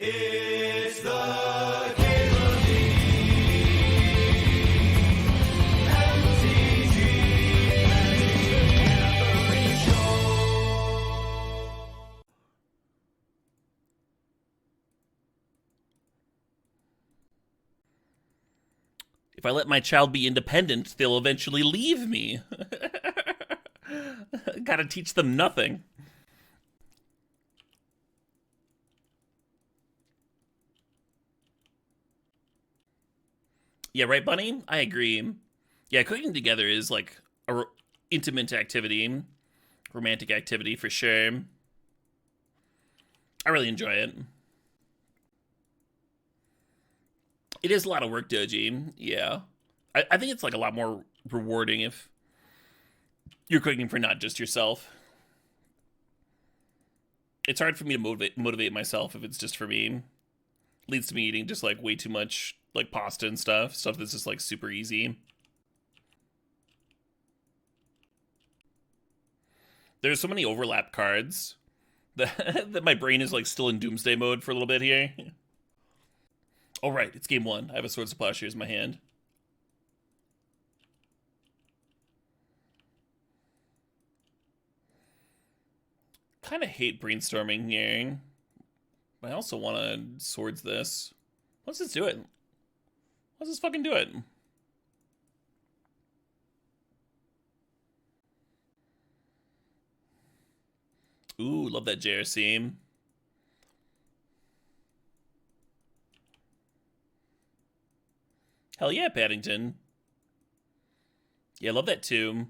It's the K-League MTGO Show. If I let my child be independent, they'll eventually leave me. Gotta teach them nothing. Yeah, right, Bunny? I agree. Yeah, cooking together is like a intimate activity, romantic activity for sure. I really enjoy it. It is a lot of work, Doji. Yeah. I think it's like a lot more rewarding if you're cooking for not just yourself. It's hard for me to motivate myself if it's just for me. Leads to me eating just like way too much like pasta and stuff that's just like super easy. There's so many overlap cards that my brain is like still in doomsday mode for a little bit here. Oh right, it's game 1. I have a Swords of Plowshares in my hand. Kind of hate brainstorming here. I also want to swords this. Let's just do it. Let's just fucking do it. Ooh, love that JRC. Hell yeah, Paddington. Yeah, love that too.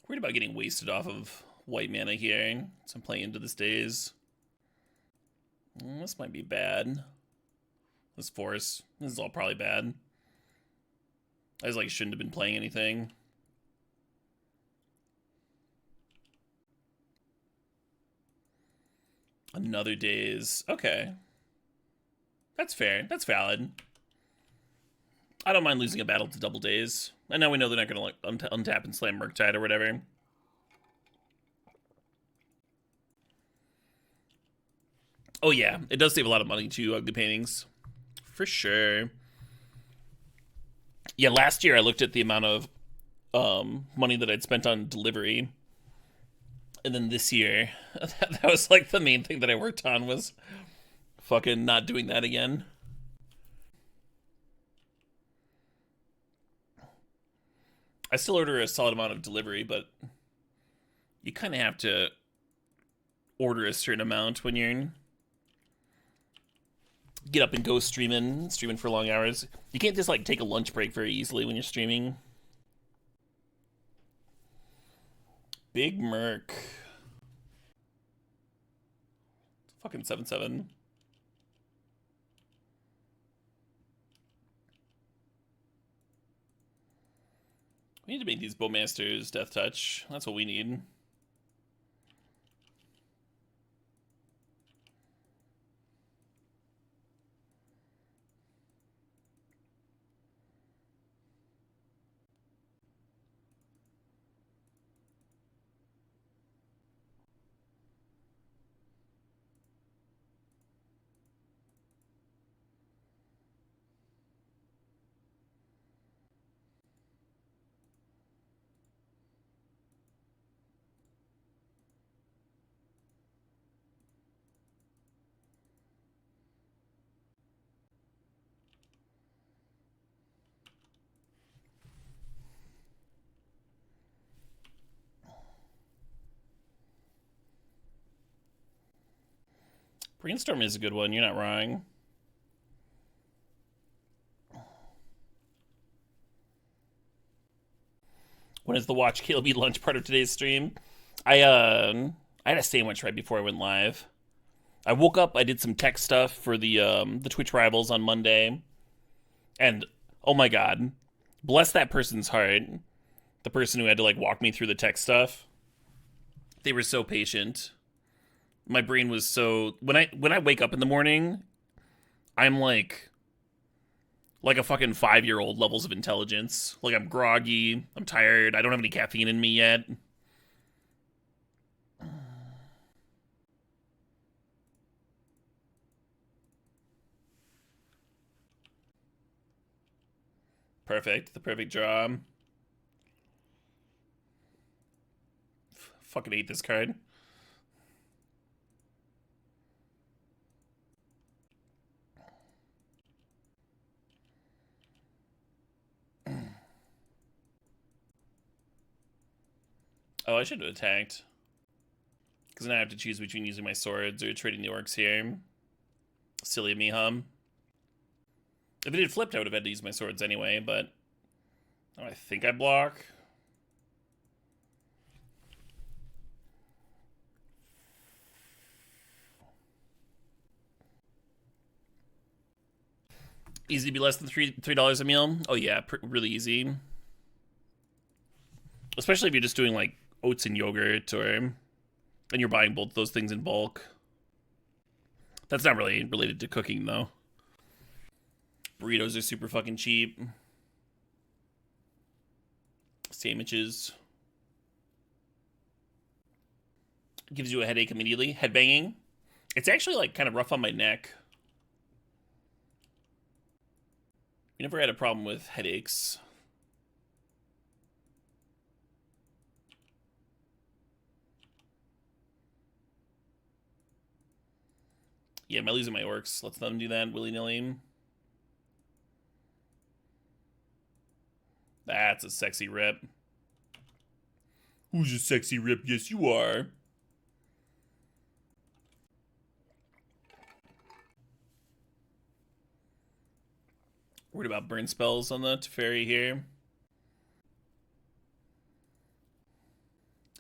Worried about getting wasted off of white mana here, so I'm playing into this days. This might be bad. This force. This is all probably bad. I just like shouldn't have been playing anything. Another days. Okay. That's fair. That's valid. I don't mind losing a battle to double days. And now we know they're not going to like untap and slam Murktide or whatever. Oh yeah, it does save a lot of money to ugly paintings. For sure. Yeah, last year I looked at the amount of money that I'd spent on delivery. And then this year, that was like the main thing that I worked on was fucking not doing that again. I still order a solid amount of delivery, but you kind of have to order a certain amount when you're get up and go streaming for long hours. You can't just like take a lunch break very easily when you're streaming. Big Merc. Fucking 7/7. We need to make these Bowmasters Death Touch. That's what we need. Brainstorm is a good one, you're not wrong. When is the Watch KLB lunch part of today's stream? I had a sandwich right before I went live. I woke up, I did some tech stuff for the Twitch Rivals on Monday. And, oh my god. Bless that person's heart. The person who had to, like, walk me through the tech stuff. They were so patient. My brain was so... When I wake up in the morning, I'm, like, Like a fucking 5-year-old levels of intelligence. Like I'm groggy, I'm tired, I don't have any caffeine in me yet. Perfect, the perfect draw. Fucking hate this card. Oh, I should have attacked. Because now I have to choose between using my swords or trading the orcs here. Silly of me, hum. If it had flipped, I would have had to use my swords anyway, but... Oh, I think I block. Easy to be less than $3 a meal? Oh yeah, really easy. Especially if you're just doing like oats and yogurt, or and you're buying both those things in bulk. That's not really related to cooking though. Burritos are super fucking cheap. Sandwiches. Gives you a headache immediately. Headbanging. It's actually like kind of rough on my neck. You never had a problem with headaches. Yeah, am I losing my orcs? Let's them do that willy-nilly. That's a sexy rip. Who's a sexy rip? Yes, you are. Worried about burn spells on the Teferi here.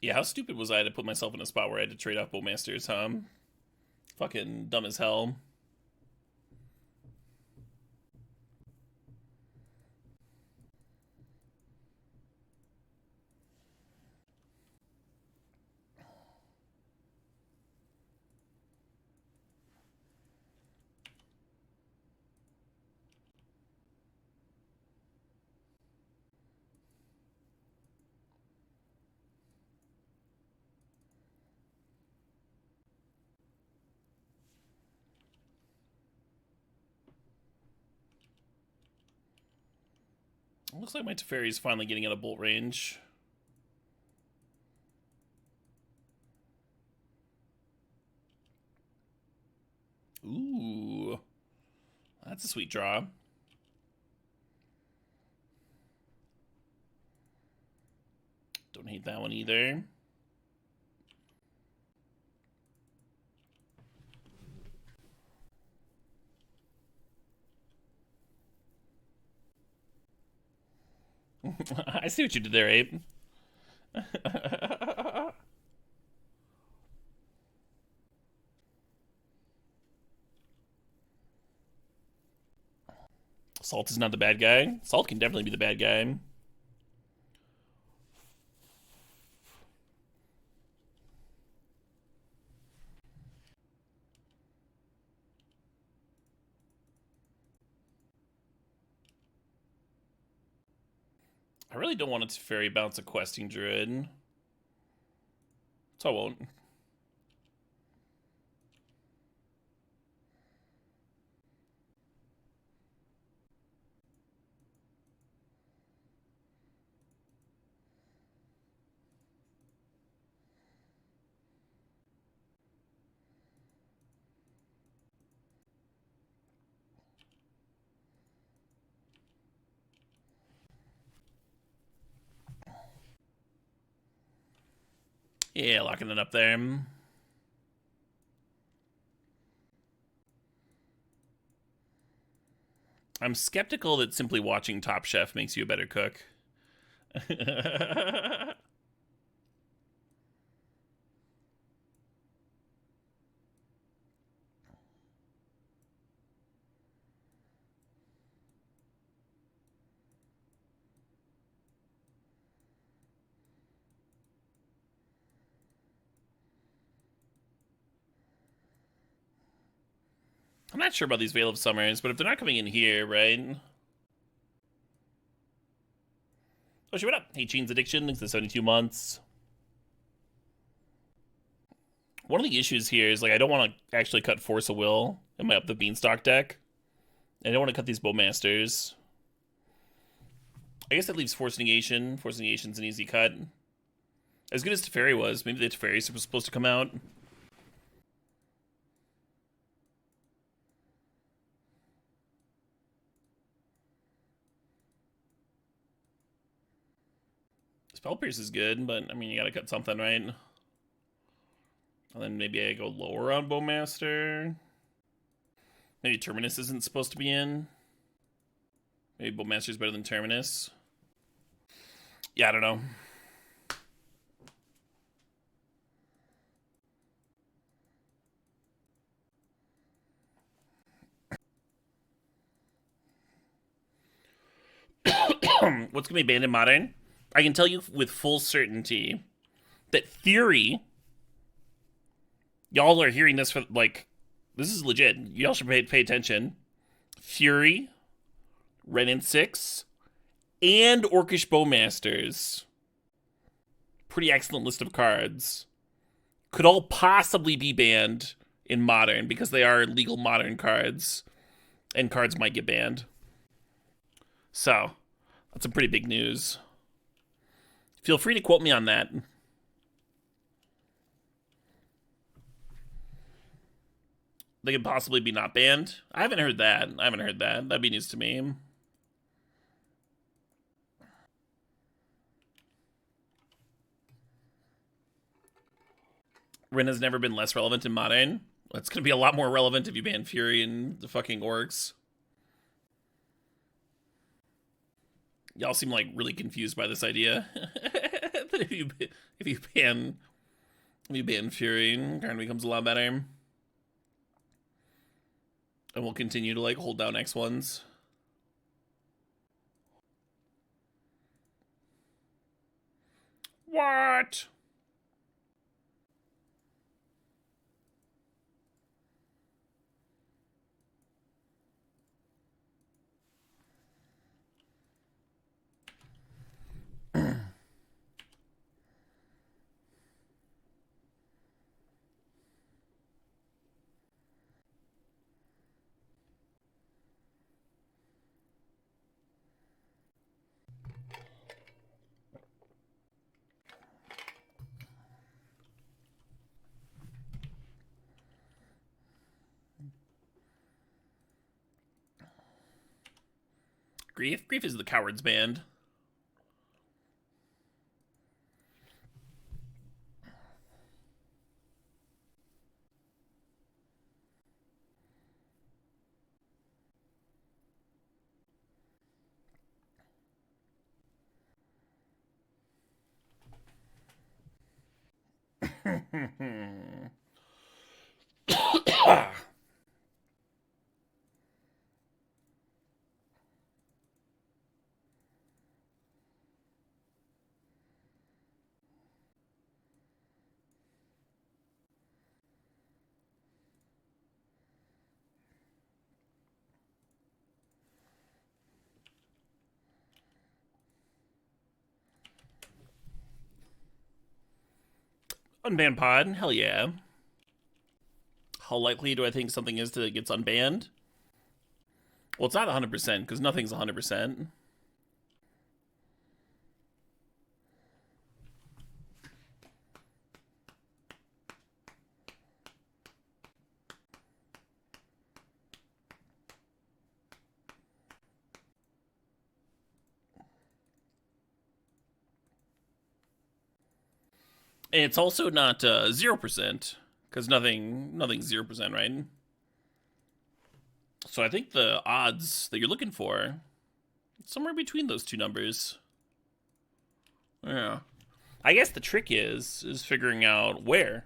Yeah, how stupid was I to put myself in a spot where I had to trade off Bowmasters, huh? Fucking dumb as hell. Looks like my Teferi's finally getting out of bolt range. Ooh. That's a sweet draw. Don't hate that one either. I see what you did there, Abe. Salt is not the bad guy. Salt can definitely be the bad guy. I really don't want it to fairy bounce a questing druid. So I won't. Yeah, locking it up there. I'm skeptical that simply watching Top Chef makes you a better cook. I'm not sure about these Veil of Summers, but if they're not coming in here, right? Oh, shit, what up? Hey, Chains Addiction, thanks for 72 months. One of the issues here is, like, I don't want to actually cut Force of Will in my Up the Beanstalk deck. I don't want to cut these Bowmasters. I guess that leaves Force Negation. Force Negation's an easy cut. As good as Teferi was, maybe the Teferi was supposed to come out. Spell Pierce is good, but, I mean, you gotta cut something, right? And then maybe I go lower on Bowmaster. Maybe Terminus isn't supposed to be in. Maybe Bowmaster's better than Terminus. Yeah, I don't know. What's gonna be banned in Modern? I can tell you with full certainty that Fury, y'all are hearing this for, like, this is legit. Y'all should pay attention. Fury, Renin 6, and Orcish Bowmasters. Pretty excellent list of cards. Could all possibly be banned in Modern because they are legal Modern cards. And cards might get banned. So, that's some pretty big news. Feel free to quote me on that. They could possibly be not banned. I haven't heard that. That'd be news to me. Rin has never been less relevant in Modern. It's going to be a lot more relevant if you ban Fury and the fucking Orcs. Y'all seem like really confused by this idea. That if you ban Fury, Karn becomes a lot better. And we'll continue to, like, hold down X1s. What? Grief? Grief is the Cowards band. Unbanned pod? Hell yeah. How likely do I think something is that it gets unbanned? Well, it's not 100%, because nothing's 100%. And it's also not 0%, because nothing's 0%, right? So I think the odds that you're looking for, somewhere between those two numbers. Yeah. I guess the trick is figuring out where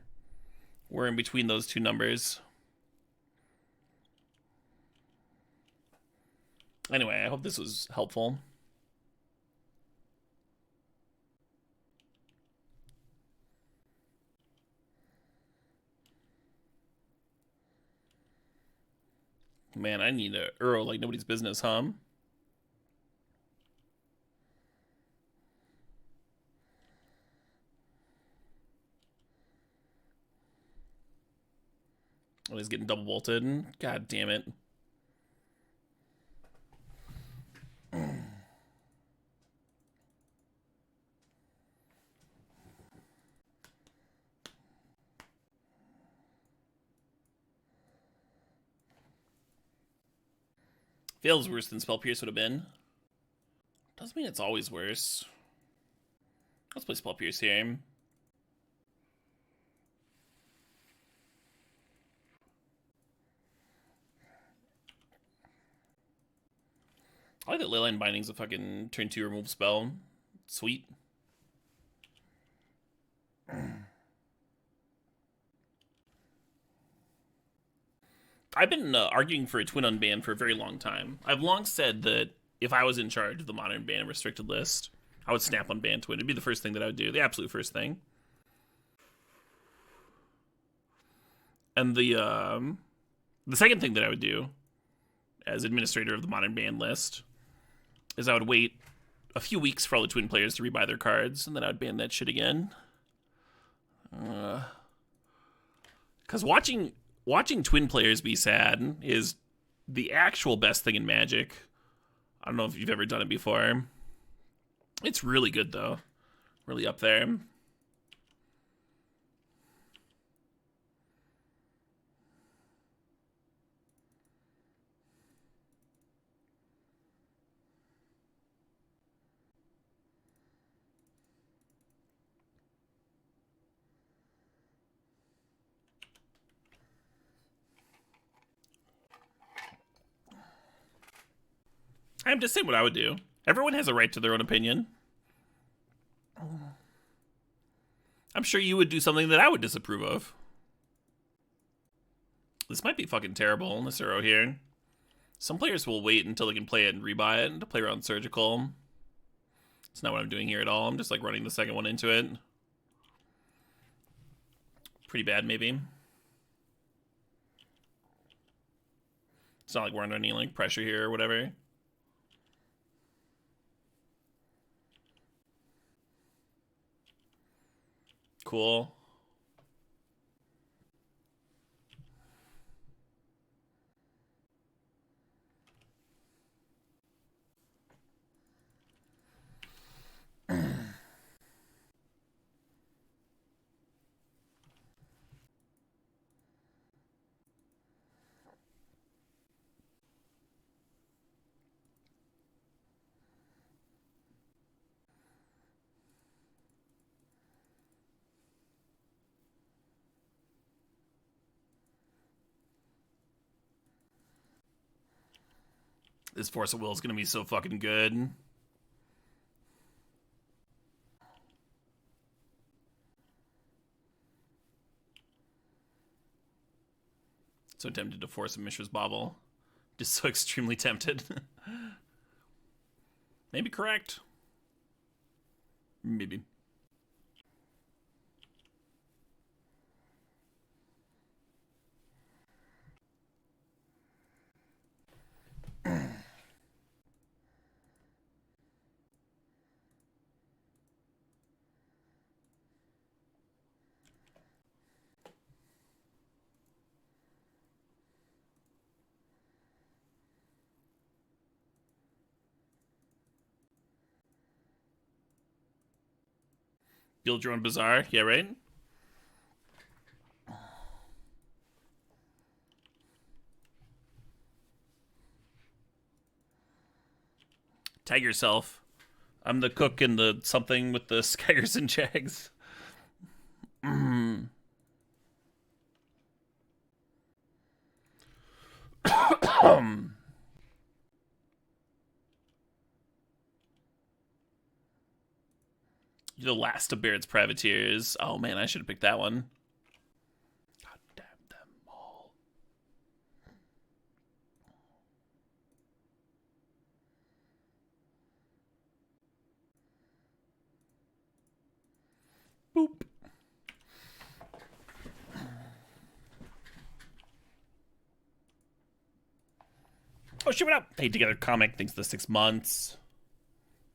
in between those two numbers. Anyway, I hope this was helpful. Man, I need a Uro like nobody's business, huh? Oh, he's getting double bolted. God damn it. Feels worse than Spell Pierce would have been. Doesn't mean it's always worse. Let's play Spell Pierce here. I like that Leyline Binding's a fucking turn 2 remove spell. Sweet. I've been arguing for a twin unban for a very long time. I've long said that if I was in charge of the modern ban and restricted list, I would snap unban twin. It'd be the first thing that I would do. The absolute first thing. And the second thing that I would do as administrator of the modern ban list is I would wait a few weeks for all the twin players to rebuy their cards, and then I would ban that shit again. Because watching twin players be sad is the actual best thing in Magic. I don't know if you've ever done it before. It's really good, though. Really up there. I'm just saying what I would do. Everyone has a right to their own opinion. I'm sure you would do something that I would disapprove of. This might be fucking terrible, this arrow here. Some players will wait until they can play it and rebuy it and to play around Surgical. It's not what I'm doing here at all. I'm just like running the second one into it. Pretty bad, maybe. It's not like we're under any like pressure here or whatever. Cool. This Force of Will is going to be so fucking good. So tempted to force a Mishra's Bauble. Just so extremely tempted. Maybe correct. Maybe. Build your own bazaar. Yeah, right? Tag yourself. I'm the cook in the something with the Skyers and Jags. You're the last of Barrett's privateers. Oh man, I should have picked that one. God damn them all. Boop. Oh shit, what up? Hey, Together Comic, thanks for the 6 months.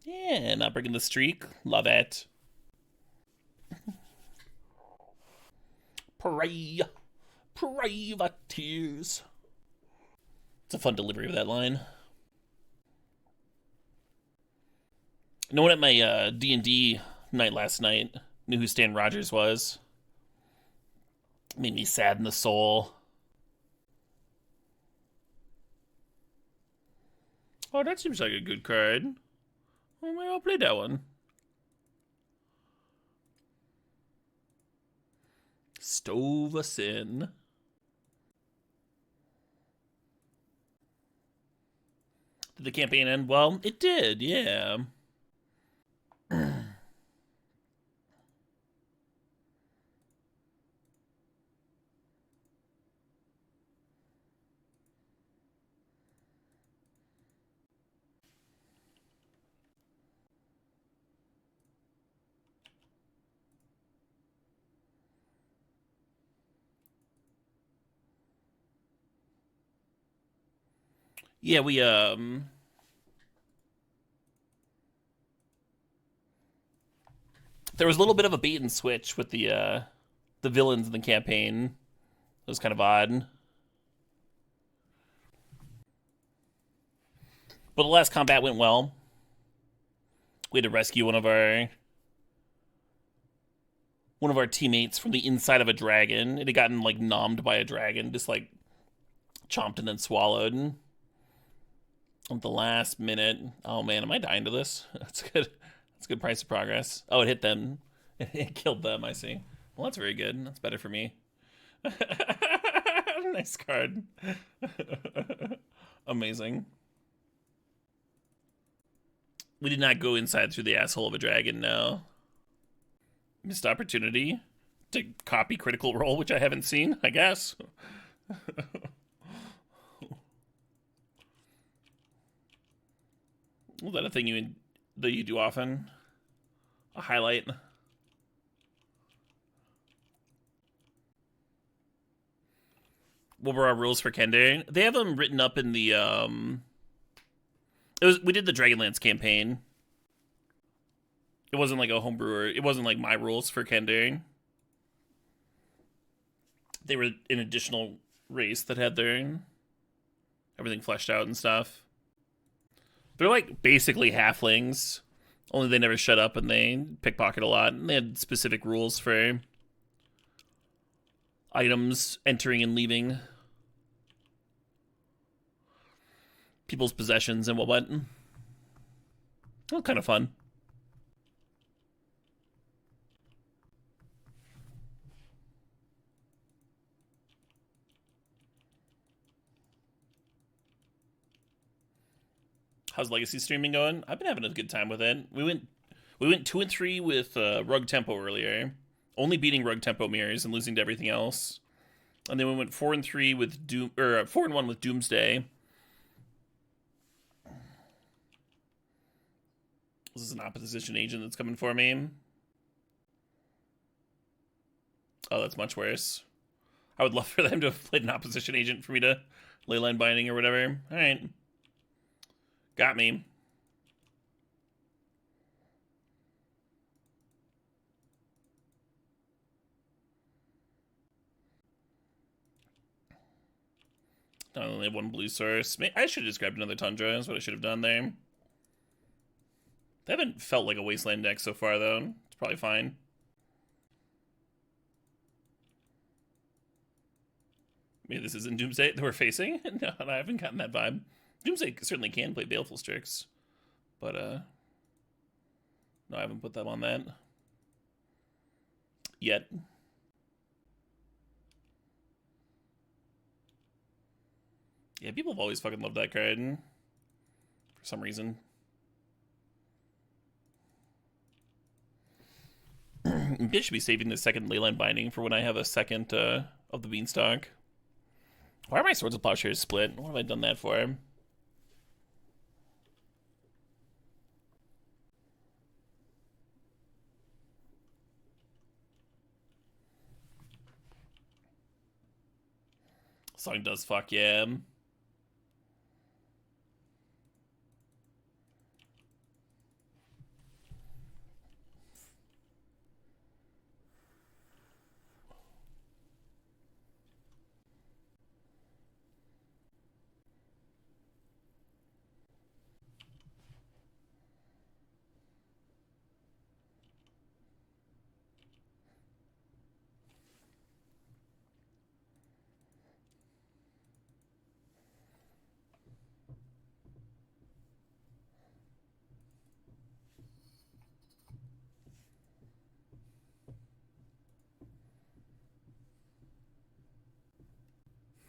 Yeah, not breaking the streak. Love it. Pray. Privateers. It's a fun delivery of that line. No one at my D&D night last night knew who Stan Rogers was. Made me sad in the soul. Oh, that seems like a good card. Oh, maybe I'll play that one. Stove us in. Did the campaign end? Well, it did, yeah. Yeah, we there was a little bit of a bait and switch with the villains in the campaign. It was kind of odd. But the last combat went well. We had to rescue one of our teammates from the inside of a dragon. It had gotten like nommed by a dragon, just like chomped and then swallowed. At the last minute. Oh man, am I dying to this? That's good. That's a good price of progress. Oh, it hit them. It killed them, I see. Well, that's very good. That's better for me. Nice card. Amazing. We did not go inside through the asshole of a dragon, no. Missed opportunity to copy Critical Role, which I haven't seen, I guess. Was that a thing that you do often? A highlight? What were our rules for Kender? They have them written up in the we did the Dragonlance campaign. It wasn't like a homebrewer. It wasn't like my rules for Kender. They were an additional race that had their everything fleshed out and stuff. They're like basically halflings, only they never shut up and they pickpocket a lot. And they had specific rules for items entering and leaving people's possessions and what. Well, kind of fun. How's Legacy streaming going? I've been having a good time with it. We went 2 and 3 with Rug Tempo earlier, only beating Rug Tempo mirrors and losing to everything else. And then we went 4 and 3 with 4 and 1 with Doomsday. This is an opposition agent that's coming for me. Oh, that's much worse. I would love for them to have played an opposition agent for me to Leyline Binding or whatever. All right. Got me. I only have one blue source. I should have just grabbed another Tundra. That's what I should have done there. They haven't felt like a wasteland deck so far, though. It's probably fine. Maybe this isn't Doomsday that we're facing? No, I haven't gotten that vibe. Doomsday certainly can play Baleful Strix, but no, I haven't put them on that yet. Yeah, people have always fucking loved that card for some reason. Maybe I should be saving the second Leyline Binding for when I have a second of the Beanstalk. Why are my Swords of Plowshares split? What have I done that for? Song does fuck, yeah.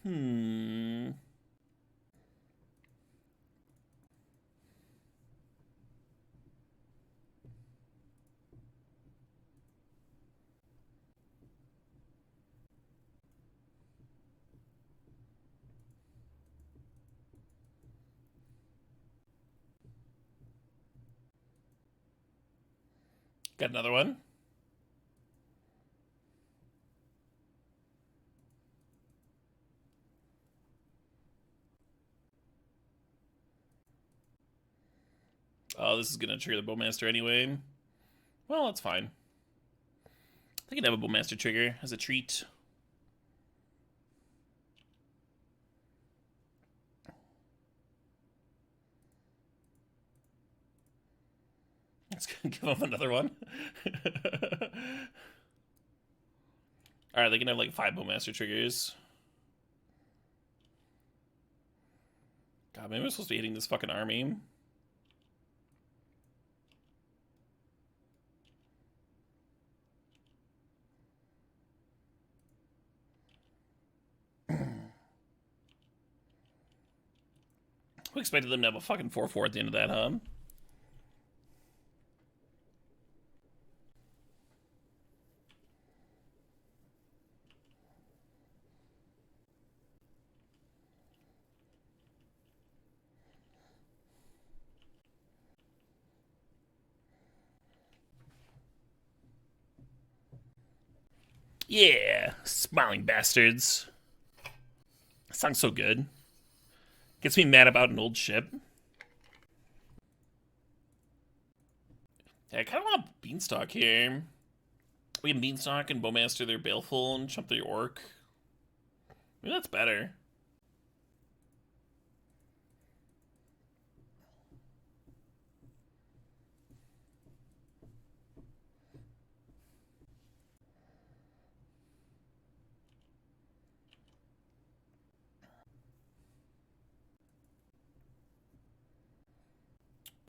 Hmm. Got another one. Oh, this is going to trigger the Bowmaster anyway. Well, that's fine. I can have a Bowmaster trigger as a treat. Let's give them another one. Alright, they can have like 5 Bowmaster triggers. God, maybe I'm supposed to be hitting this fucking army. We expected them to have a fucking 4/4 at the end of that, huh? Yeah, smiling bastards. That song's so good. Gets me mad about an old ship. Yeah, I kind of want Beanstalk here. We have Beanstalk and Bowmaster their Baleful and chump their Orc. Maybe that's better.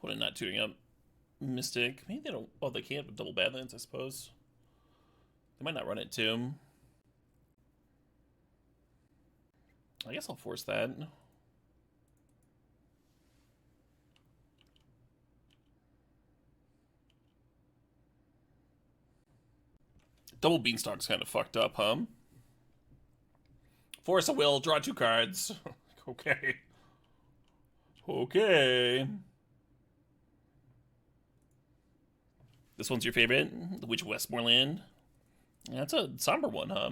Put it not tuning up. Mystic. Maybe they don't. Oh, they can't with double Badlands, I suppose. They might not run it too. I guess I'll force that. Double Beanstalk's kind of fucked up, huh? Force a will, draw 2 cards. Okay. Okay. This one's your favorite? The Witch of Westmoreland? Yeah, that's a somber one, huh?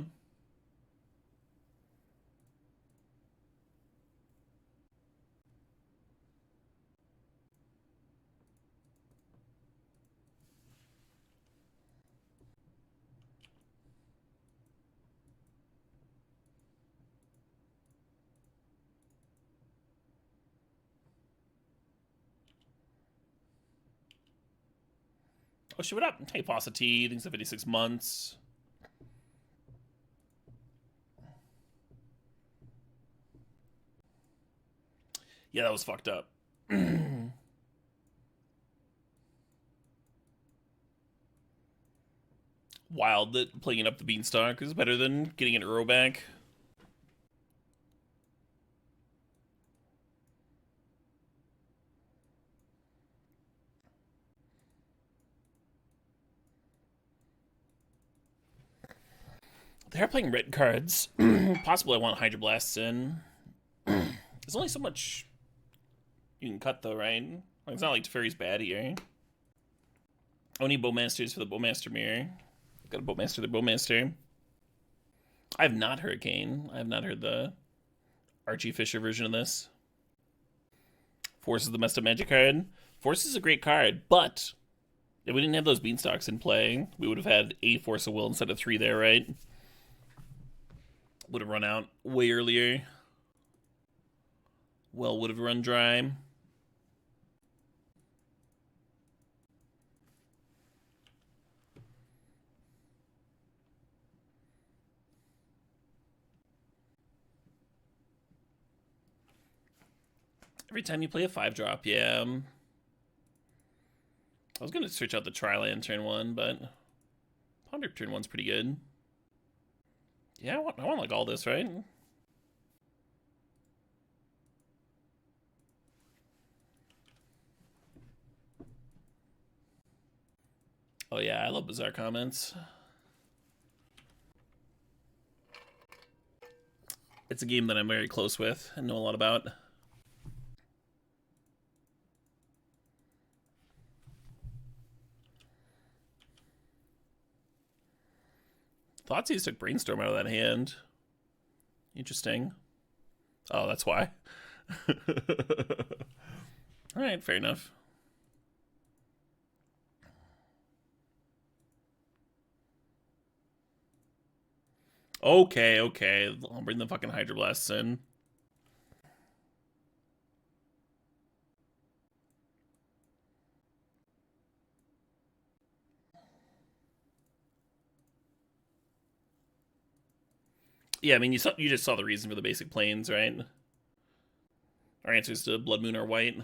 Oh, shit, what up? Hey, Pasta T. Thanks for 56 months. Yeah, that was fucked up. Wild that playing Up the Beanstalk is better than getting an Euro back. They are playing red cards. Possibly I want Hydroblasts in. There's only so much you can cut though, right? Like, it's not like Teferi's bad here. I need Bowmasters for the Bowmaster mirror. Got a Bowmaster the Bowmaster. I have not Hurricane. I have not heard the Archie Fisher version of this. Force is the messed up magic card. Force is a great card, but if we didn't have those Beanstalks in play, we would have had a Force of Will instead of 3 there, right? Would have run out way earlier. Well, would have run dry. Every time you play a 5-drop, yeah. I was going to search out the Tri-Land turn 1, but Ponder turn 1's pretty good. Yeah, I want like all this, right? Oh yeah, I love bizarre comments. It's a game that I'm very close with and know a lot about. Thoughtseize took Brainstorm out of that hand. Interesting. Oh, that's why. Alright, fair enough. Okay, okay. I'll bring the fucking Hydroblasts in. Yeah, I mean, you just saw the reason for the basic planes, right? Our answers to Blood Moon are white.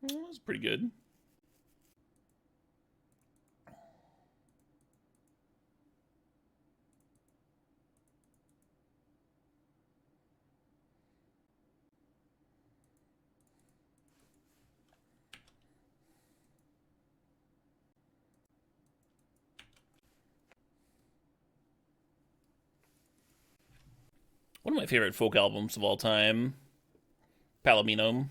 Well, that's pretty good. One of my favorite folk albums of all time, Palomino.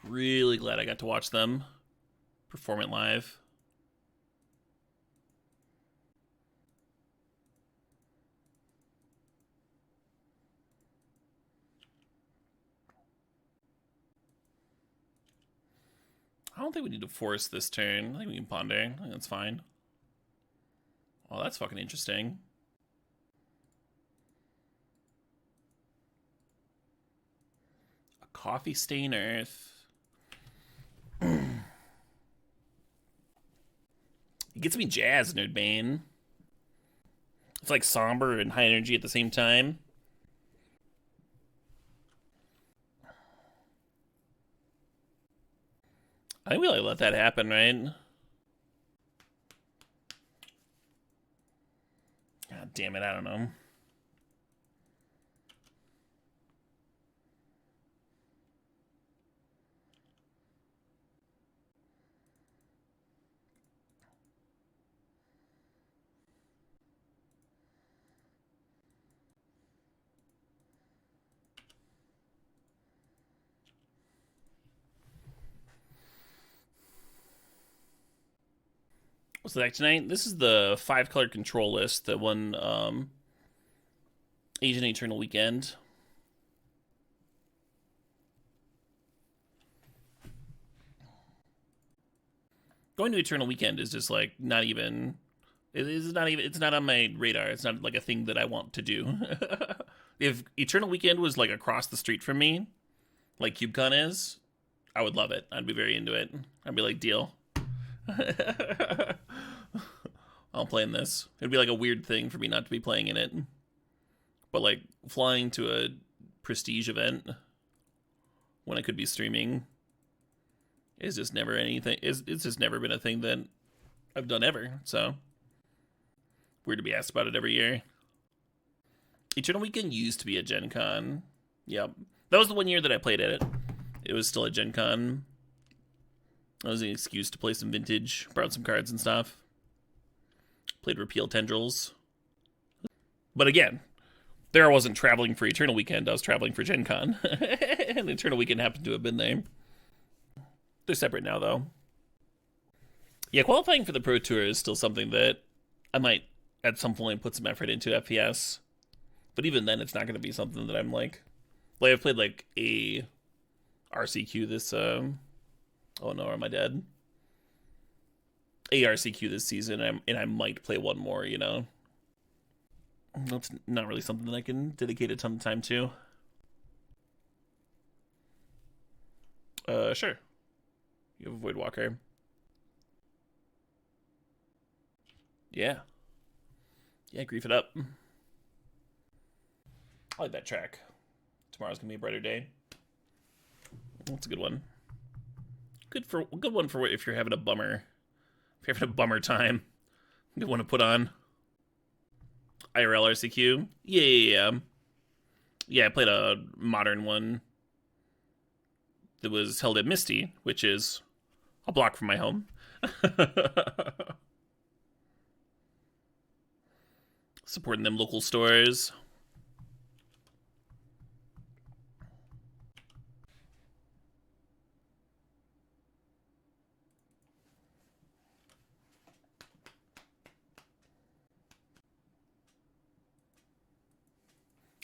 Really glad I got to watch them perform it live. I don't think we need to force this turn. I think we can ponder. I think that's fine. Oh, that's fucking interesting. A coffee stain earth. It gets me jazzed, Nerdbane. It's like somber and high energy at the same time. I think we like let that happen, right? God damn it, I don't know. What's the deck tonight? This is the 5-color control list that won Asian Eternal Weekend. Going to Eternal Weekend is just like not even. It's not on my radar. It's not like a thing that I want to do. If Eternal Weekend was like across the street from me, like CubeCon is, I would love it. I'd be very into it. I'd be like, deal. I'll play in this. It'd be like a weird thing for me not to be playing in it. But like flying to a prestige event when I could be streaming is just never anything. It's just never been a thing that I've done ever. So weird to be asked about it every year. Eternal Weekend used to be a Gen Con. Yep. That was the one year that I played at it. It was still a Gen Con. That was an excuse to play some vintage, borrowed some cards and stuff. Played Repeal Tendrils. But again, there I wasn't traveling for Eternal Weekend, I was traveling for Gen Con. And Eternal Weekend happened to have been there. They're separate now, though. Yeah, qualifying for the Pro Tour is still something that I might, at some point, put some effort into FPS. But even then, it's not going to be something that I'm like... I've played like a RCQ this... Oh no, am I dead? ARCQ this season, and I might play one more, you know? That's not really something that I can dedicate a ton of time to. Sure. You have a Voidwalker. Yeah. Yeah, grief it up. I like that track. Tomorrow's gonna be a brighter day. That's a good one. Good one for if you're having a bummer. If you're having a bummer time. Good one to put on. IRL RCQ. Yeah. Yeah, I played a modern one. that was held at Misty, which is a block from my home. Supporting them local stores.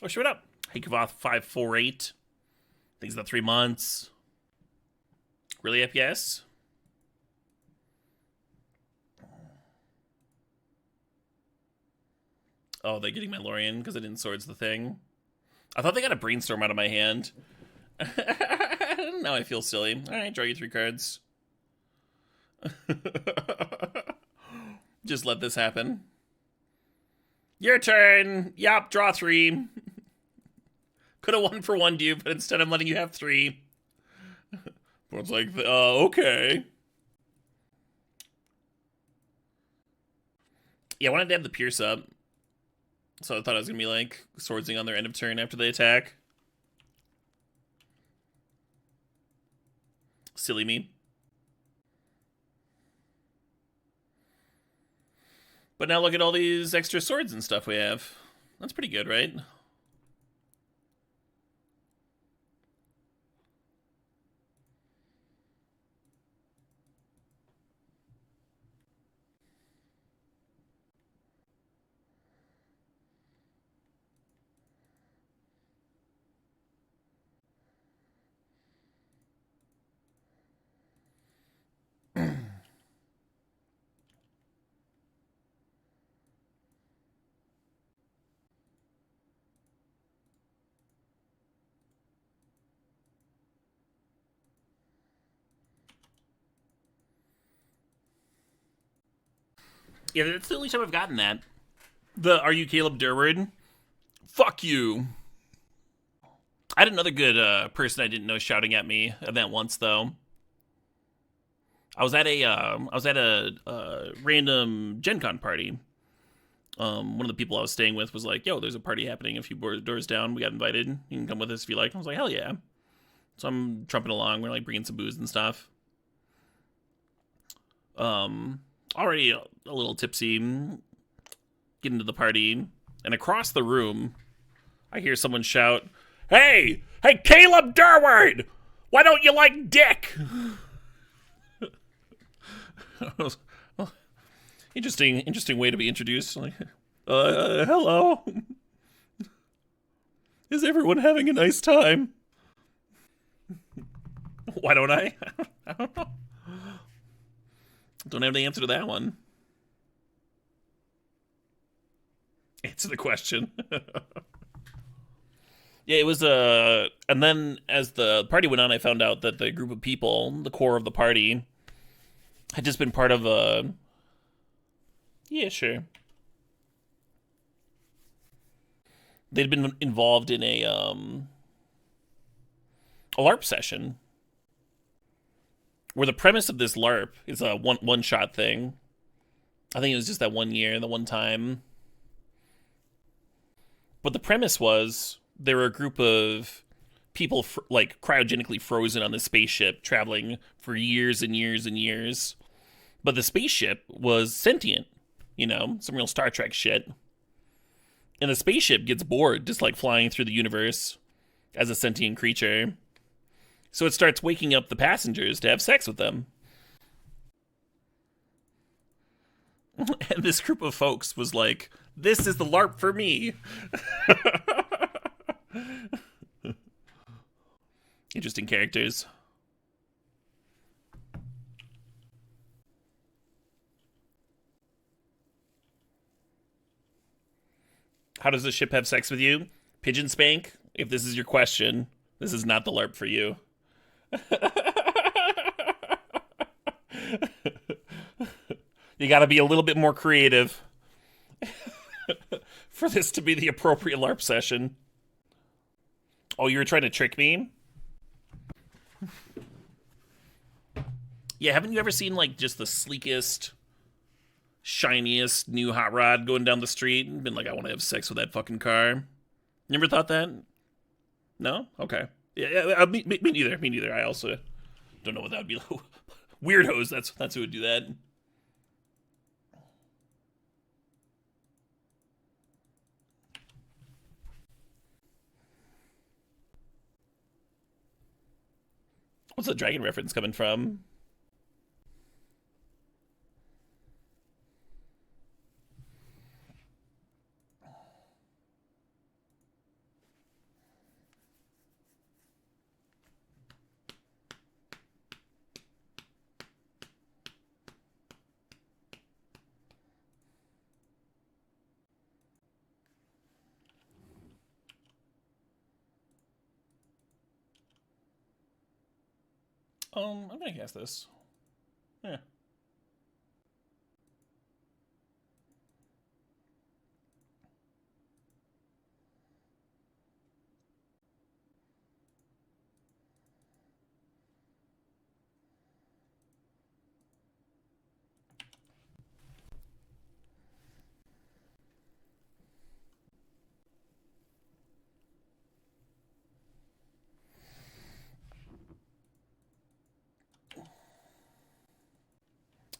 Oh, shit up. Hakavoth 548. Things about 3 months. Really FPS? Oh, they're getting my Lrien because I didn't swords the thing. I thought they got a Brainstorm out of my hand. Now I feel silly. Alright, draw you 3 cards. Just let this happen. Your turn! Yup, draw 3. Could have won for 1 to you, but instead I'm letting you have 3. It's like, okay. Yeah, I wanted to have the Pierce up. So I thought I was going to be, like, swordsing on their end of turn after they attack. Silly me. But now look at all these extra swords and stuff we have. That's pretty good, right? Yeah, that's the only time I've gotten that. The Are You Caleb Durward? Fuck you. I had another good person I didn't know shouting at me event once though. I was at a random Gen Con party. One of the people I was staying with was like, "Yo, there's a party happening a few doors down. We got invited. You can come with us if you like." I was like, "Hell yeah!" So I'm trumping along. We're like bringing some booze and stuff. Already a little tipsy, getting to the party, and across the room, I hear someone shout, Hey, Caleb Durward! Why don't you like dick?" Interesting way to be introduced. Like, hello. Is everyone having a nice time? Why don't I? I don't know. Don't have the answer to that one. Answer the question. Yeah, it was and then as the party went on, I found out that the group of people, the core of the party, had just been part of a... Yeah, sure. They'd been involved in a LARP session. Where the premise of this LARP is a one-shot thing. I think it was just that 1 year, the one time. But the premise was there were a group of people like cryogenically frozen on the spaceship, traveling for years and years and years. But the spaceship was sentient, you know, some real Star Trek shit. And the spaceship gets bored just like flying through the universe as a sentient creature. So it starts waking up the passengers to have sex with them. And this group of folks was like, this is the LARP for me. Interesting characters. How does the ship have sex with you? Pigeon spank? If this is your question, this is not the LARP for you. You gotta be a little bit more creative for this to be the appropriate LARP session. Oh, you were trying to trick me? Yeah, haven't you ever seen, like, just the sleekest, shiniest new hot rod going down the street and been like, I want to have sex with that fucking car? You ever thought that? No? Okay. Yeah, me neither. Me neither. I also don't know what that would be. Weirdos. That's who would do that. What's the dragon reference coming from? I'm gonna cast this. Yeah.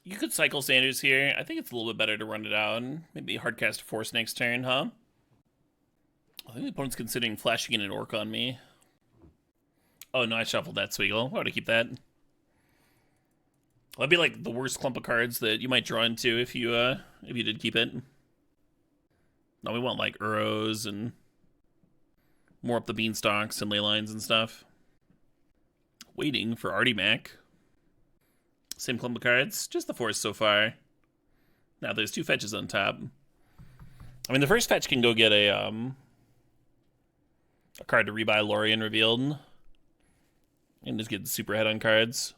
You could cycle Sanders here. I think it's a little bit better to run it out. Maybe hardcast Force next turn, huh? I think the opponent's considering flashing in an orc on me. Oh no, I shuffled that Swiggle. Why would I keep that? That'd be like the worst clump of cards that you might draw into if you did keep it. No, we want like Uros and more Up the Beanstalks and Leylines and stuff. Waiting for Artie Mac. Same clump of cards, just the Force so far. Now there's 2 fetches on top. I mean, the first fetch can go get a card to rebuy Lrien Revealed. And just get the super head on cards.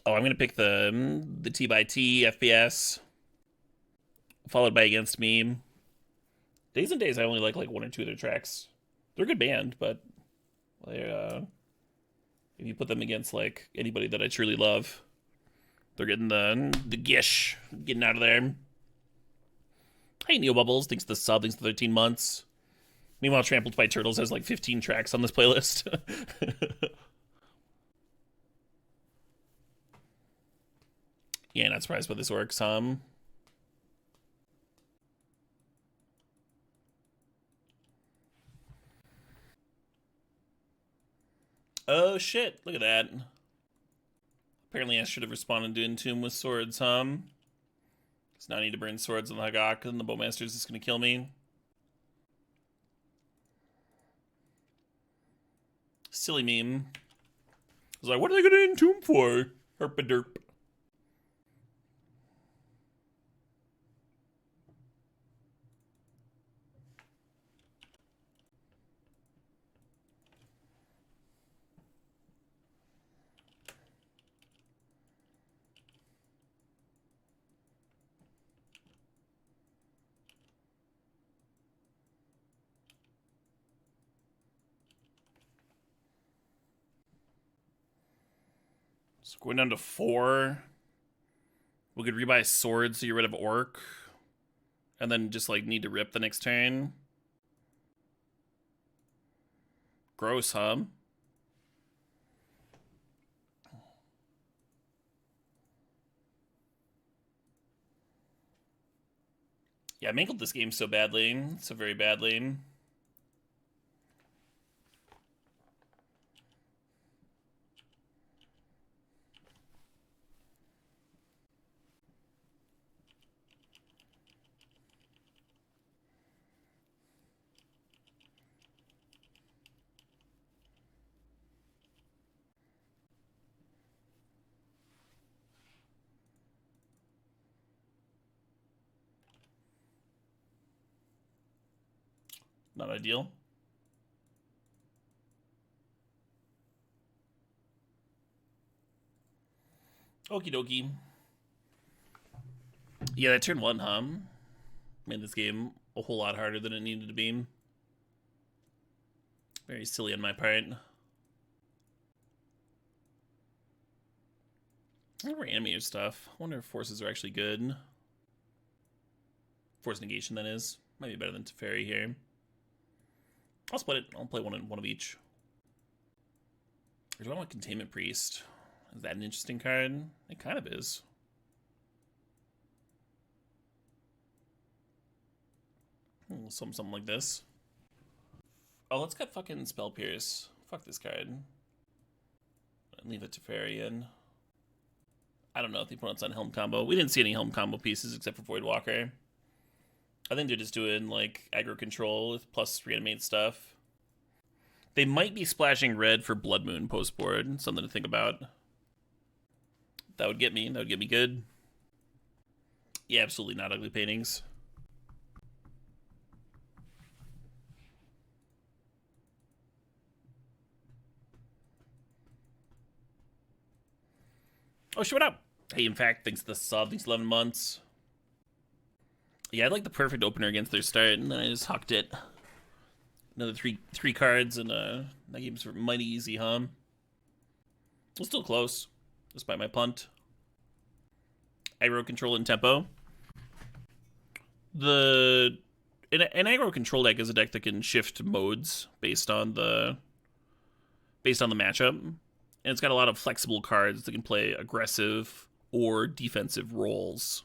Oh, I'm gonna pick the T by T FPS. Followed by Against Me. Days and Days I only like 1 or 2 of their tracks. They're a good band, but they're if you put them against like anybody that I truly love, they're getting the gish, getting out of there. Hey, Neo Bubbles, thanks to the sub, thanks to 13 months. Meanwhile, Trampled by Turtles has like 15 tracks on this playlist. Yeah, not surprised by this works, Oh shit, look at that. Apparently I should have responded to Entomb with swords, Because now I need to burn swords on the Hagak and the Bowmasters is going to kill me. Silly meme. I was like, what are they going to Entomb for? Herp-a-derp. So going down to 4. We could rebuy swords to get rid of Orc. And then just like need to rip the next turn. Gross, huh? Yeah, I mangled this game so badly. So very badly. Not ideal. Okie dokie. Yeah, that turn 1, made this game a whole lot harder than it needed to be. Very silly on my part. I never animated stuff. I wonder if forces are actually good. Force negation, that is. Might be better than Teferi here. I'll split it. I'll play one of each. Or do I want Containment Priest? Is that an interesting card? It kind of is. Something like this. Oh, let's get fucking Spell Pierce. Fuck this card. Leave it to Teferi in. I don't know if the opponent's on Helm combo. We didn't see any Helm combo pieces except for Voidwalker. I think they're just doing like aggro control with plus reanimate stuff. They might be splashing red for Blood Moon post board. Something to think about. That would get me. That would get me good. Yeah, absolutely not ugly paintings. Oh, shit, what up? Hey, in fact, thanks to the sub, thanks 11 months. Yeah, I had like the perfect opener against their start, and then I just hucked it. Another three cards, and that game was mighty easy, huh? It was still close, despite my punt. Aggro control and tempo. An aggro control deck is a deck that can shift modes based on the matchup. And it's got a lot of flexible cards that can play aggressive or defensive roles,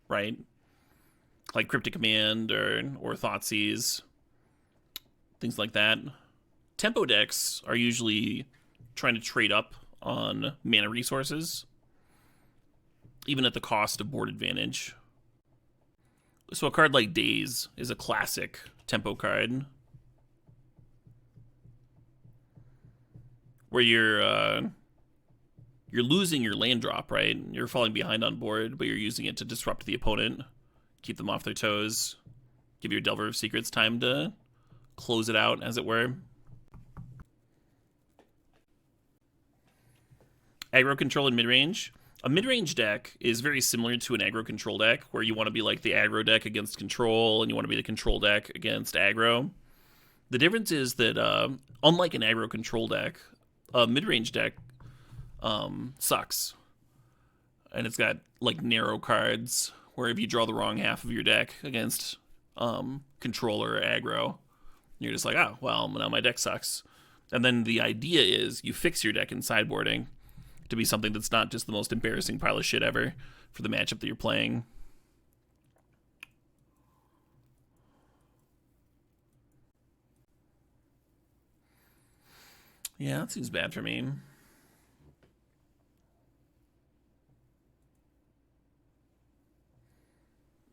right? Like Cryptic Command or Thoughtseize, things like that. Tempo decks are usually trying to trade up on mana resources, even at the cost of board advantage. So a card like Daze is a classic tempo card, where you're losing your land drop, right? You're falling behind on board, but you're using it to disrupt the opponent, keep them off their toes, give your Delver of Secrets time to close it out, as it were. Aggro control and mid-range. A mid-range deck is very similar to an aggro control deck, where you want to be like the aggro deck against control, and you want to be the control deck against aggro. The difference is that, unlike an aggro control deck, a mid-range deck sucks. And it's got, like, narrow cards, where if you draw the wrong half of your deck against control or aggro, you're just like, oh, well, now my deck sucks. And then the idea is you fix your deck in sideboarding to be something that's not just the most embarrassing pile of shit ever for the matchup that you're playing. Yeah, that seems bad for me.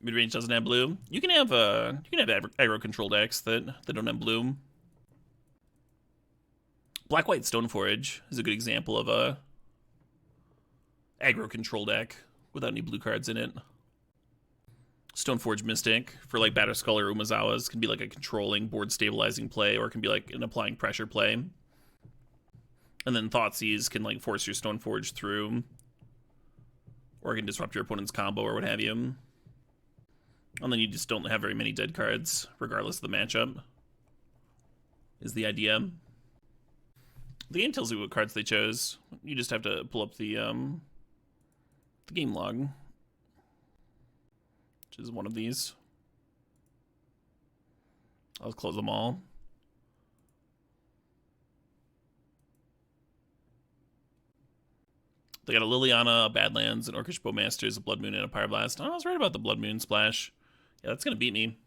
Midrange doesn't have blue. You can have aggro control decks that don't have blue. Black-White Stoneforge is a good example of a aggro control deck without any blue cards in it. Stoneforge Mystic for like Batterskull or Umezawa's can be like a controlling board stabilizing play, or it can be like an applying pressure play. And then Thoughtseize can like force your Stoneforge through, or it can disrupt your opponent's combo or what have you. And then you just don't have very many dead cards, regardless of the matchup, is the idea. The game tells you what cards they chose. You just have to pull up the game log, which is one of these. I'll close them all. They got a Liliana, a Badlands, an Orcish Bowmasters, a Blood Moon, and a Pyroblast. Oh, I was right about the Blood Moon splash. Yeah, that's going to beat me.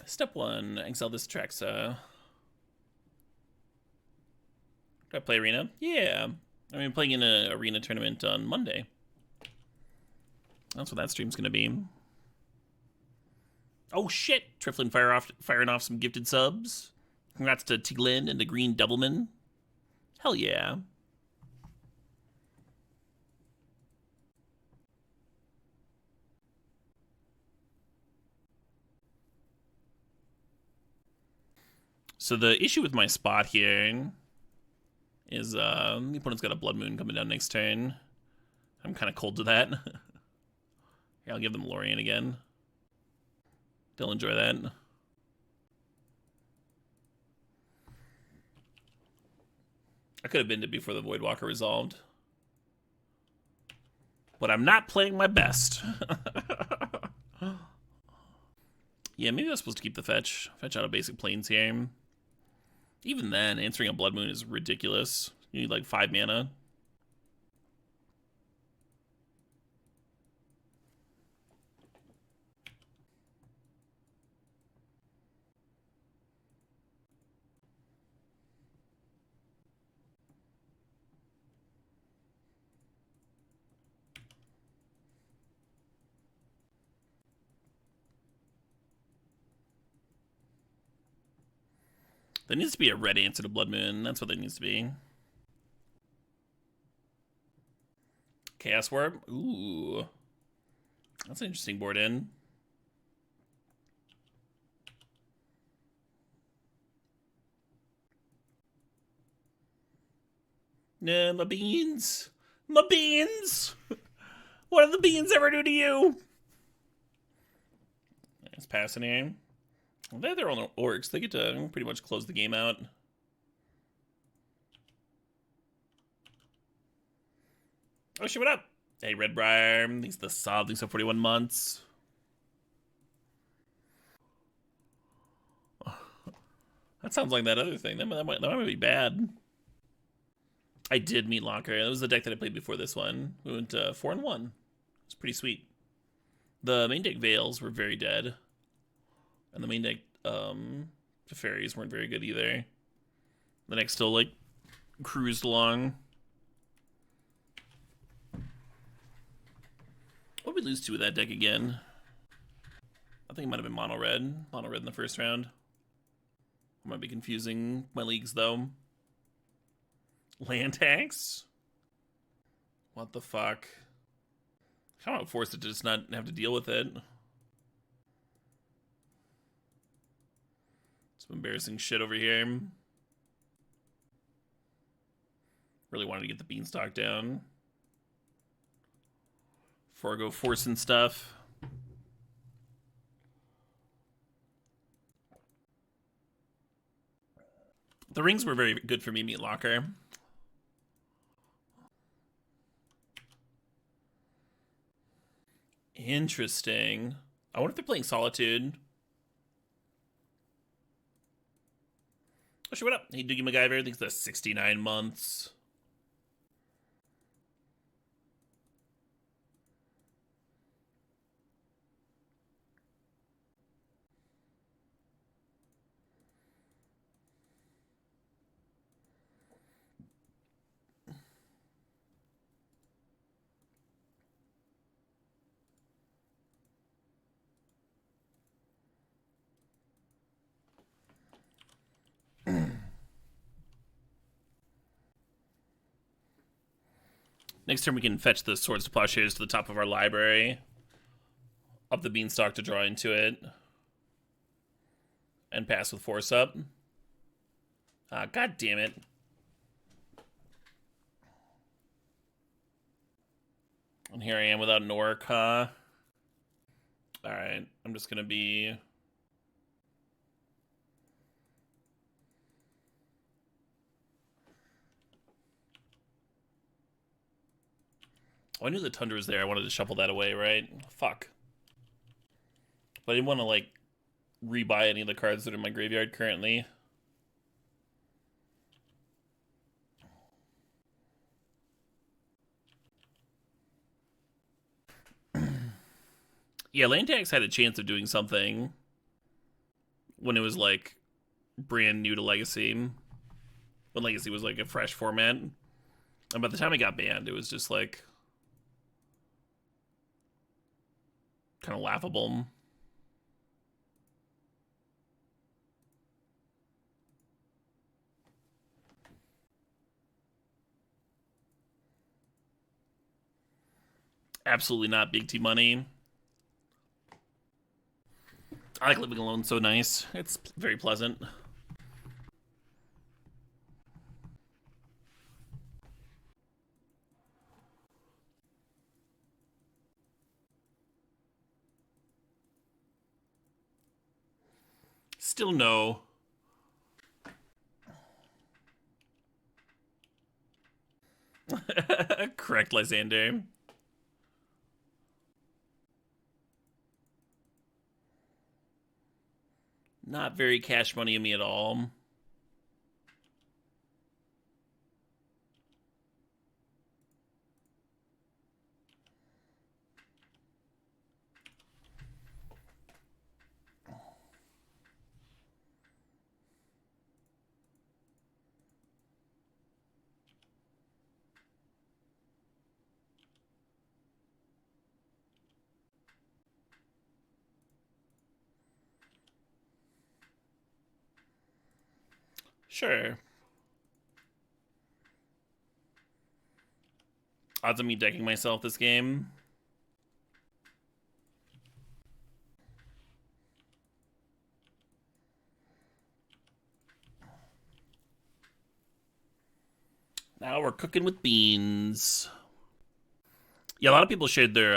Step 1, exile this Traxa. Do I play Arena? Yeah. I mean, playing in an Arena tournament on Monday. That's what that stream's gonna be. Oh shit! Triflin firing off some gifted subs. Congrats to Tiglin and the Green Doubleman. Hell yeah. So the issue with my spot here is the opponent's got a Blood Moon coming down next turn. I'm kind of cold to that. Yeah, I'll give them Lrien again. They'll enjoy that. I could have been to before the Voidwalker resolved. But I'm not playing my best. Yeah, maybe I was supposed to keep the fetch. Fetch out of basic planes here. Even then, answering a Blood Moon is ridiculous. You need like 5 mana. There needs to be a red answer to Blood Moon. That's what there needs to be. Chaos Warp. Ooh. That's an interesting board in. No, my beans. My beans. What did the beans ever do to you? It's passing here. Well, they're their own orcs. They get to pretty much close the game out. Oh shit, what up? Hey, Red Briar. Thanks the sub. Thanks for 41 months. That sounds like that other thing. That might be bad. I did meet Locker. That was the deck that I played before this one. We went 4-1. It's pretty sweet. The main deck Veils were very dead. And the main deck Teferis weren't very good either. The deck still like cruised along. What did we lose to with that deck again? I think it might have been mono red in the first round. I might be confusing my leagues though. Land tax? What the fuck? How about force it to just not have to deal with it? Some embarrassing shit over here. Really wanted to get the Beanstalk down before I go forcing stuff. The rings were very good for me, Meat Locker. Interesting. I wonder if they're playing Solitude. Oh shit, what up? Hey, Doogie MacGyver. Thanks for 69 months. Next turn we can fetch the Swords to Plowshares to the top of our library. Up the Beanstalk to draw into it. And pass with Force up. Ah, god damn it. And here I am without an orc, huh? Alright, I'm just gonna be... Oh, I knew the Tundra was there. I wanted to shuffle that away, right? Fuck. But I didn't want to, like, rebuy any of the cards that are in my graveyard currently. Yeah, Land Tax had a chance of doing something when it was, like, brand new to Legacy. When Legacy was, like, a fresh format. And by the time it got banned, it was just, like... kind of laughable. Absolutely not big T money. I like living alone, so nice. It's very pleasant. Still no. Correct, Lysander. Not very cash money of me at all. Sure. Odds of me decking myself this game. Now we're cooking with beans. Yeah, a lot of people shared their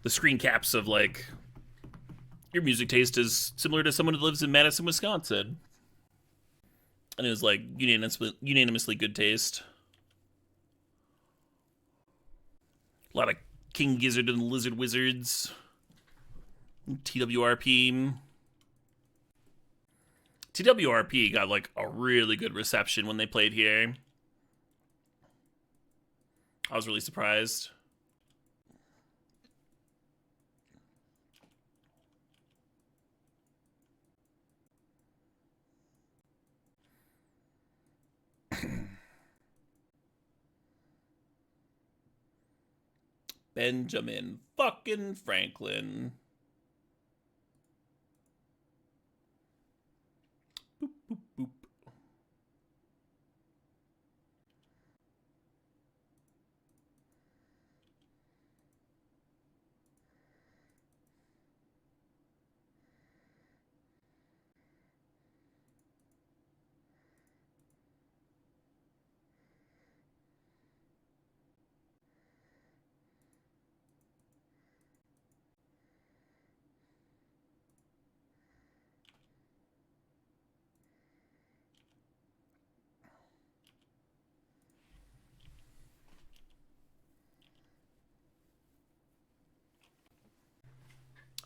the screen caps of like your music taste is similar to someone who lives in Madison, Wisconsin. And it was like unanimously good taste. A lot of King Gizzard and Lizard Wizards. TWRP. TWRP got like a really good reception when they played here. I was really surprised. Benjamin fucking Franklin. Boop, boop, boop.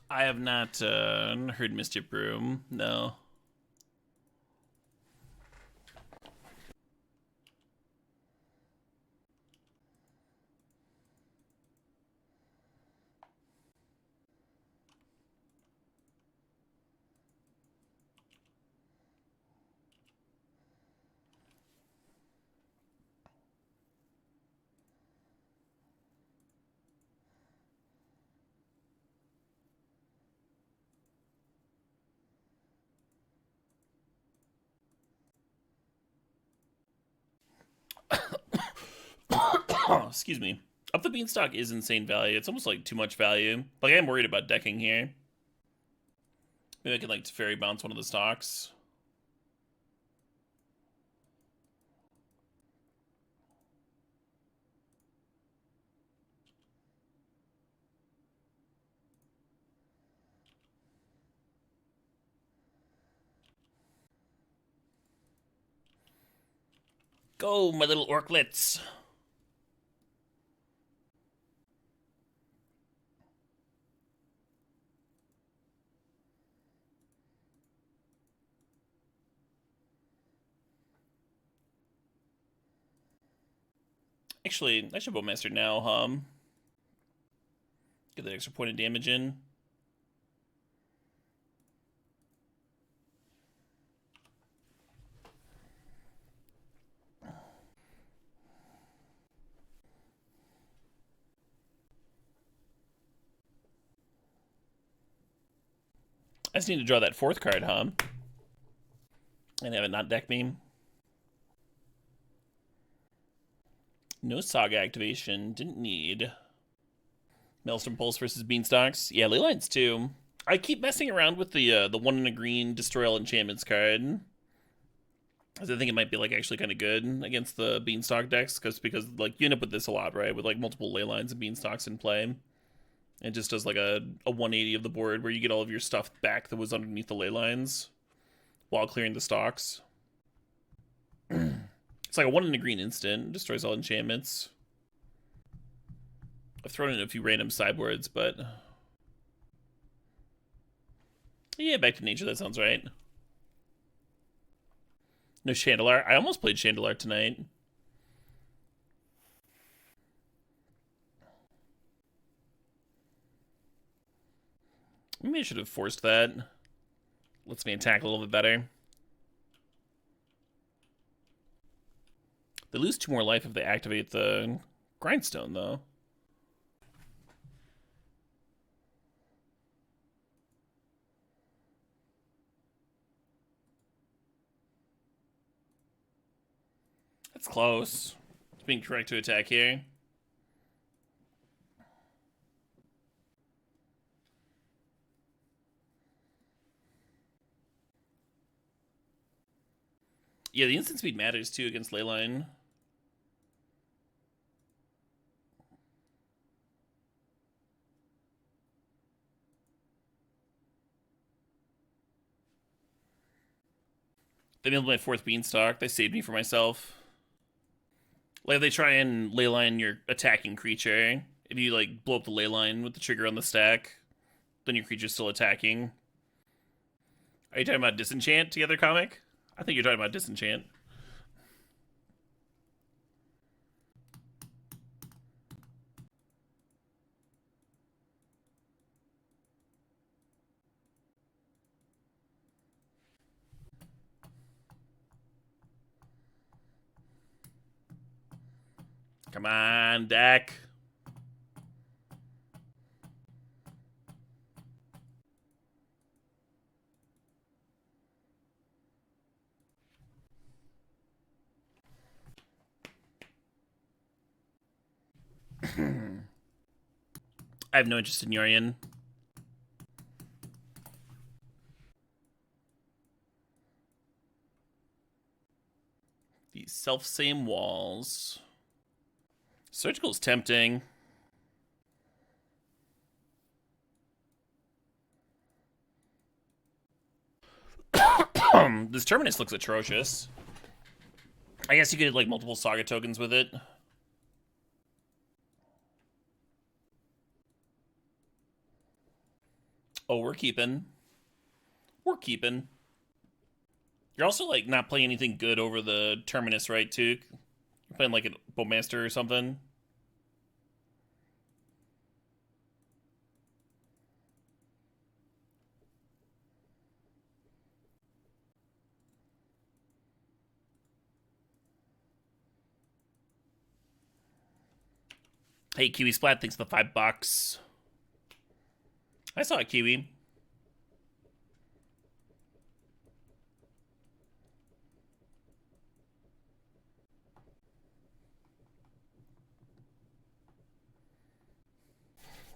I have not heard Mischief Broom, no. Excuse me. Up the Beanstalk is insane value. It's almost like too much value. Like, I am worried about decking here. Maybe I can, like, Teferi bounce one of the stocks. Go, my little orklets. Actually, I should Bowmaster now, get that extra point of damage in. I just need to draw that fourth card, and have it not deck me. No Saga activation. Didn't need. Maelstrom Pulse versus Beanstalks. Yeah, Leylines too. I keep messing around with the one in a green Destroy All Enchantments card. Because I think it might be like actually kind of good against the Beanstalk decks. Because like you end up with this a lot, right? With like multiple Leylines and Beanstalks in play. It just does like a 180 of the board where you get all of your stuff back that was underneath the ley lines while clearing the stocks. It's like a 1 in a green instant. Destroys all enchantments. I've thrown in a few random sideboards, but... yeah, back to nature, that sounds right. No Chandelar. I almost played Chandelar tonight. Maybe I should have forced that. Lets me attack a little bit better. They lose 2 more life if they activate the Grindstone, though. That's close. It's being correct to attack here. Yeah, the instant speed matters too against Leyline. They milled my 4th Beanstalk. They saved me for myself. Like, if they try and leyline your attacking creature, if you, like, blow up the leyline with the trigger on the stack, then your creature's still attacking. Are you talking about Disenchant together, comic? I think you're talking about Disenchant. Come on, deck. I have no interest in Lrien. These self-same walls. Surgical's tempting. This Terminus looks atrocious. I guess you could like multiple Saga tokens with it. Oh, we're keeping. We're keeping. You're also like not playing anything good over the Terminus, right, too? You're playing like a Bowmaster or something. Hey, Kiwi Splat, thanks for the $5. I saw a Kiwi.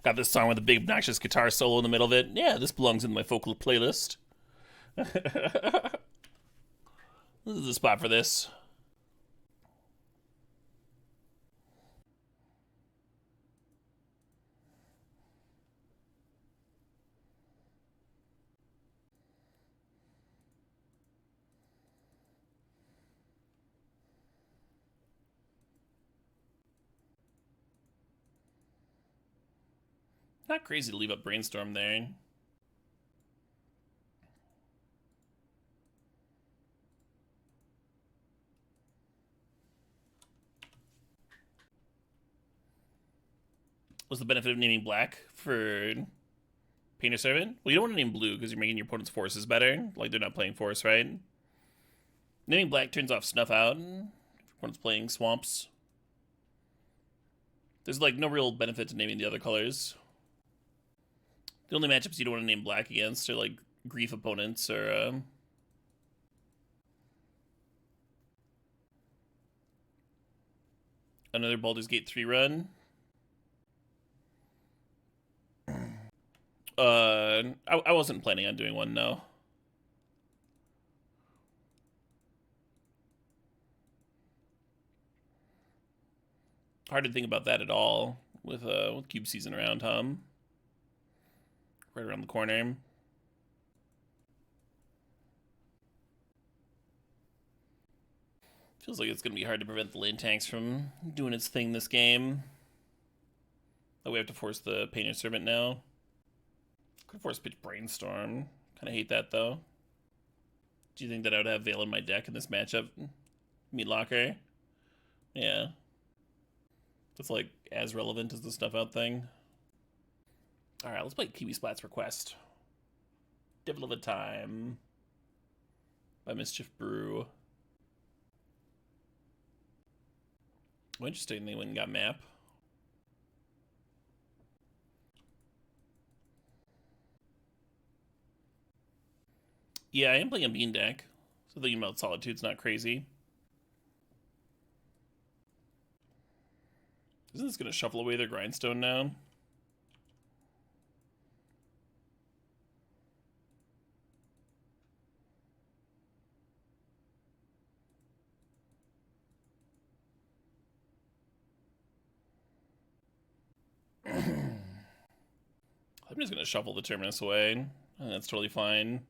Got this song with a big obnoxious guitar solo in the middle of it. Yeah, this belongs in my vocal playlist. This is the spot for this. Not crazy to leave up Brainstorm there. What's the benefit of naming black for Painter Servant? Well, you don't want to name blue because you're making your opponent's forces better. Like, they're not playing force, right? Naming black turns off Snuff Out if your opponent's playing swamps. There's, like, no real benefit to naming the other colors. The only matchups you don't want to name black against are, like, Grief opponents or, another Baldur's Gate 3 run. I wasn't planning on doing one, no. Hard to think about that at all with Cube season around, huh? right around the corner. Feels like it's going to be hard to prevent the lane tanks from doing its thing this game. Oh, we have to force the Painted Servant now. Could force pitch Brainstorm. Kind of hate that, though. Do you think that I would have Veil in my deck in this matchup? Meat Locker? Yeah. That's like as relevant as the Stuff Out thing. Alright, let's play Kiwi Splat's Request. Devil of a Time by Mischief Brew. Well, interesting, they went and got map. Yeah, I am playing a bean deck, so thinking about Solitude's not crazy. Isn't this going to shuffle away their Grindstone now? I'm just going to shuffle the Terminus away, and that's totally fine.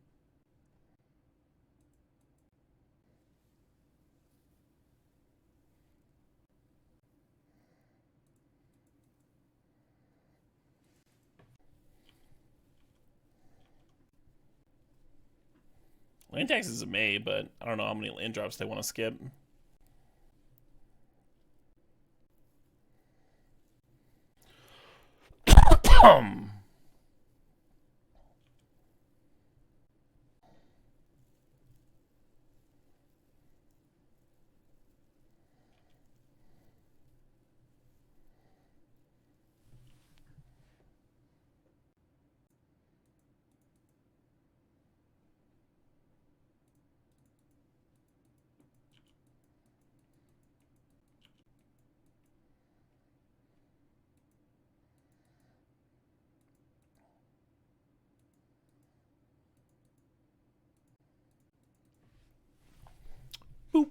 Land tax is a May, but I don't know how many land drops they want to skip. Boop.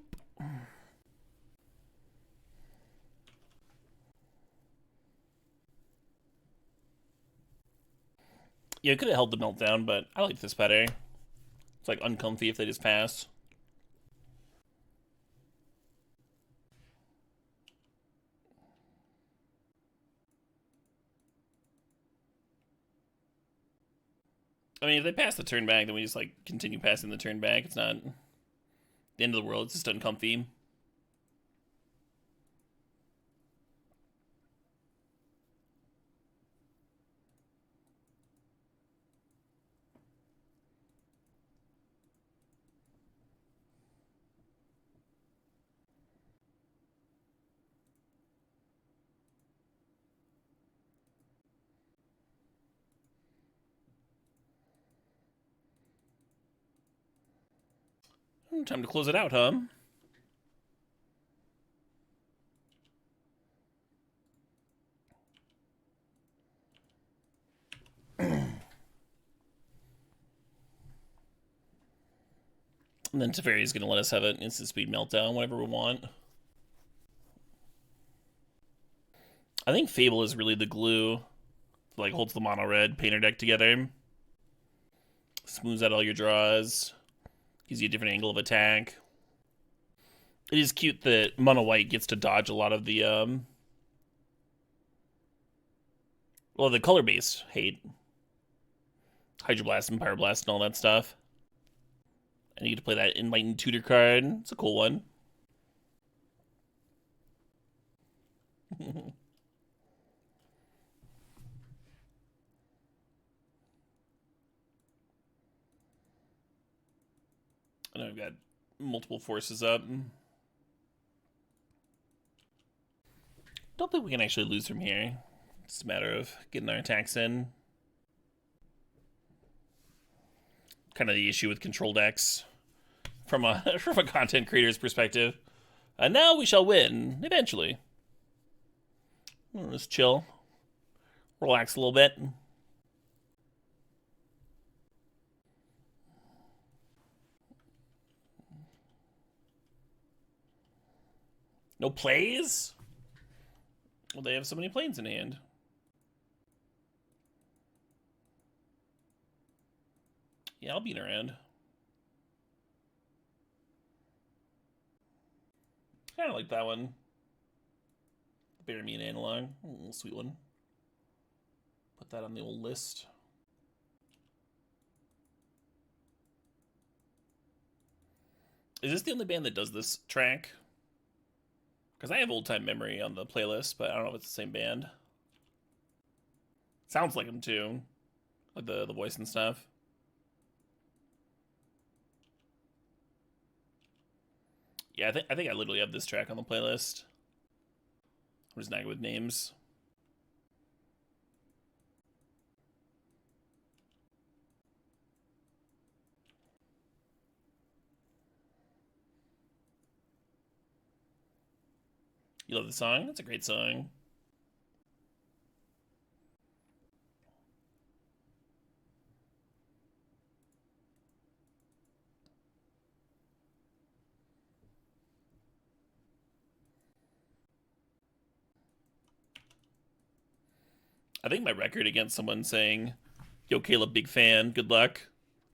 Yeah, it could have held the meltdown, but I like this better. It's like uncomfy if they just pass. I mean, if they pass the turn back, then we just like continue passing the turn back. It's not the end of the world. It's just uncomfy. Time to close it out, huh? And then Teferi is going to let us have an instant speed meltdown whenever we want. I think Fable is really the glue that, like, holds the mono red painter deck together. Smooths out all your draws. Gives you a different angle of attack. It is cute that mono white gets to dodge a lot of the well, the color based hate. Hydroblast and Pyroblast and all that stuff. And you get to play that Enlightened Tutor card. It's a cool one. And I've got multiple forces up. Don't think we can actually lose from here. It's a matter of getting our attacks in. Kind of the issue with control decks from a from a content creator's perspective. And now we shall win eventually. Let's chill, relax a little bit. No plays? Well, they have so many planes in hand. Yeah, I'll beat around. Kind of like that one. Bear me an analog. A little sweet one. Put that on the old list. Is this the only band that does this track? Because I have Old Time Memory on the playlist, but I don't know if it's the same band. Sounds like them too. Like the voice and stuff. Yeah, I think I literally have this track on the playlist. I'm just not good with names. You love the song? That's a great song. I think my record against someone saying, "Yo, Caleb, big fan, good luck,"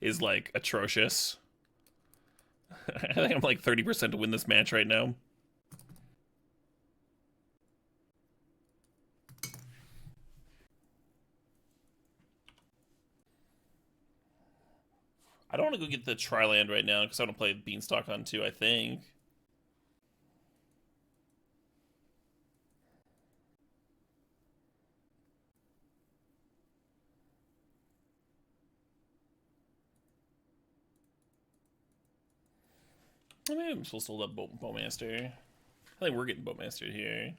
is like atrocious. I think I'm like 30% to win this match right now. I don't want to go get the Tri-Land right now because I want to play Beanstalk on 2, I think. Maybe I'm supposed to hold up Bowmaster. I think we're getting Bowmastered here.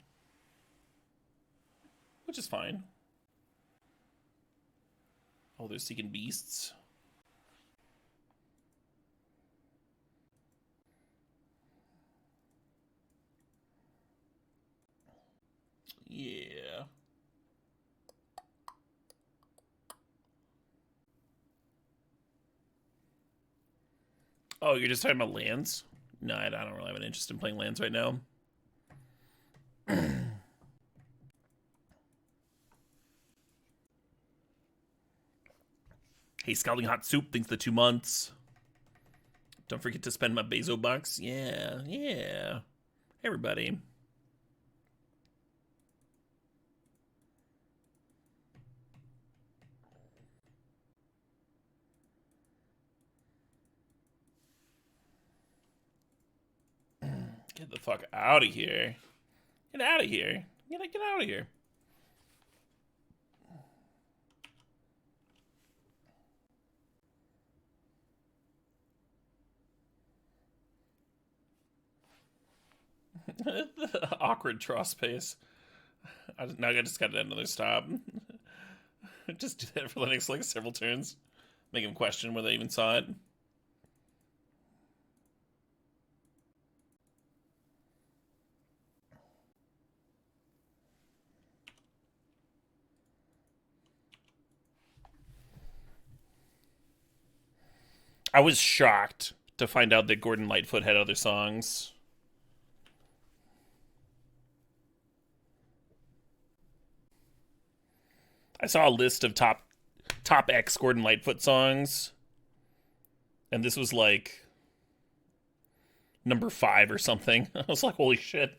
Which is fine. Oh, they're seeking beasts. Yeah. Oh, you're just talking about lands? No, I don't really have an interest in playing lands right now. Hey, Scalding Hot Soup thinks the 2 months. Don't forget to spend my Bezo bucks. Yeah, yeah. Everybody. Get the fuck out of here. Get out of here. Get out of here. The awkward draw space. Now I just got another stop. Just do that for the next like several turns. Make him question whether they even saw it. I was shocked to find out that Gordon Lightfoot had other songs. I saw a list of top X Gordon Lightfoot songs, and this was like number 5 or something. I was like, holy shit.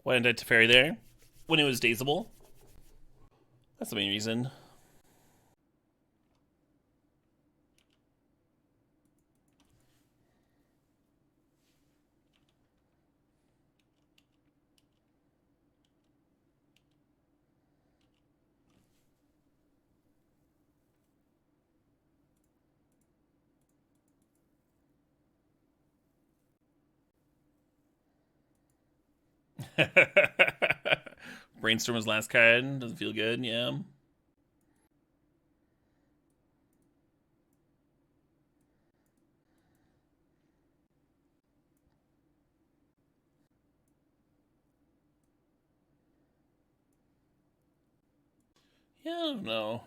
Why didn't I Teferi there? When it was dazeable. That's the main reason. Brainstorm was last card. Doesn't feel good, yeah. Yeah, I don't know.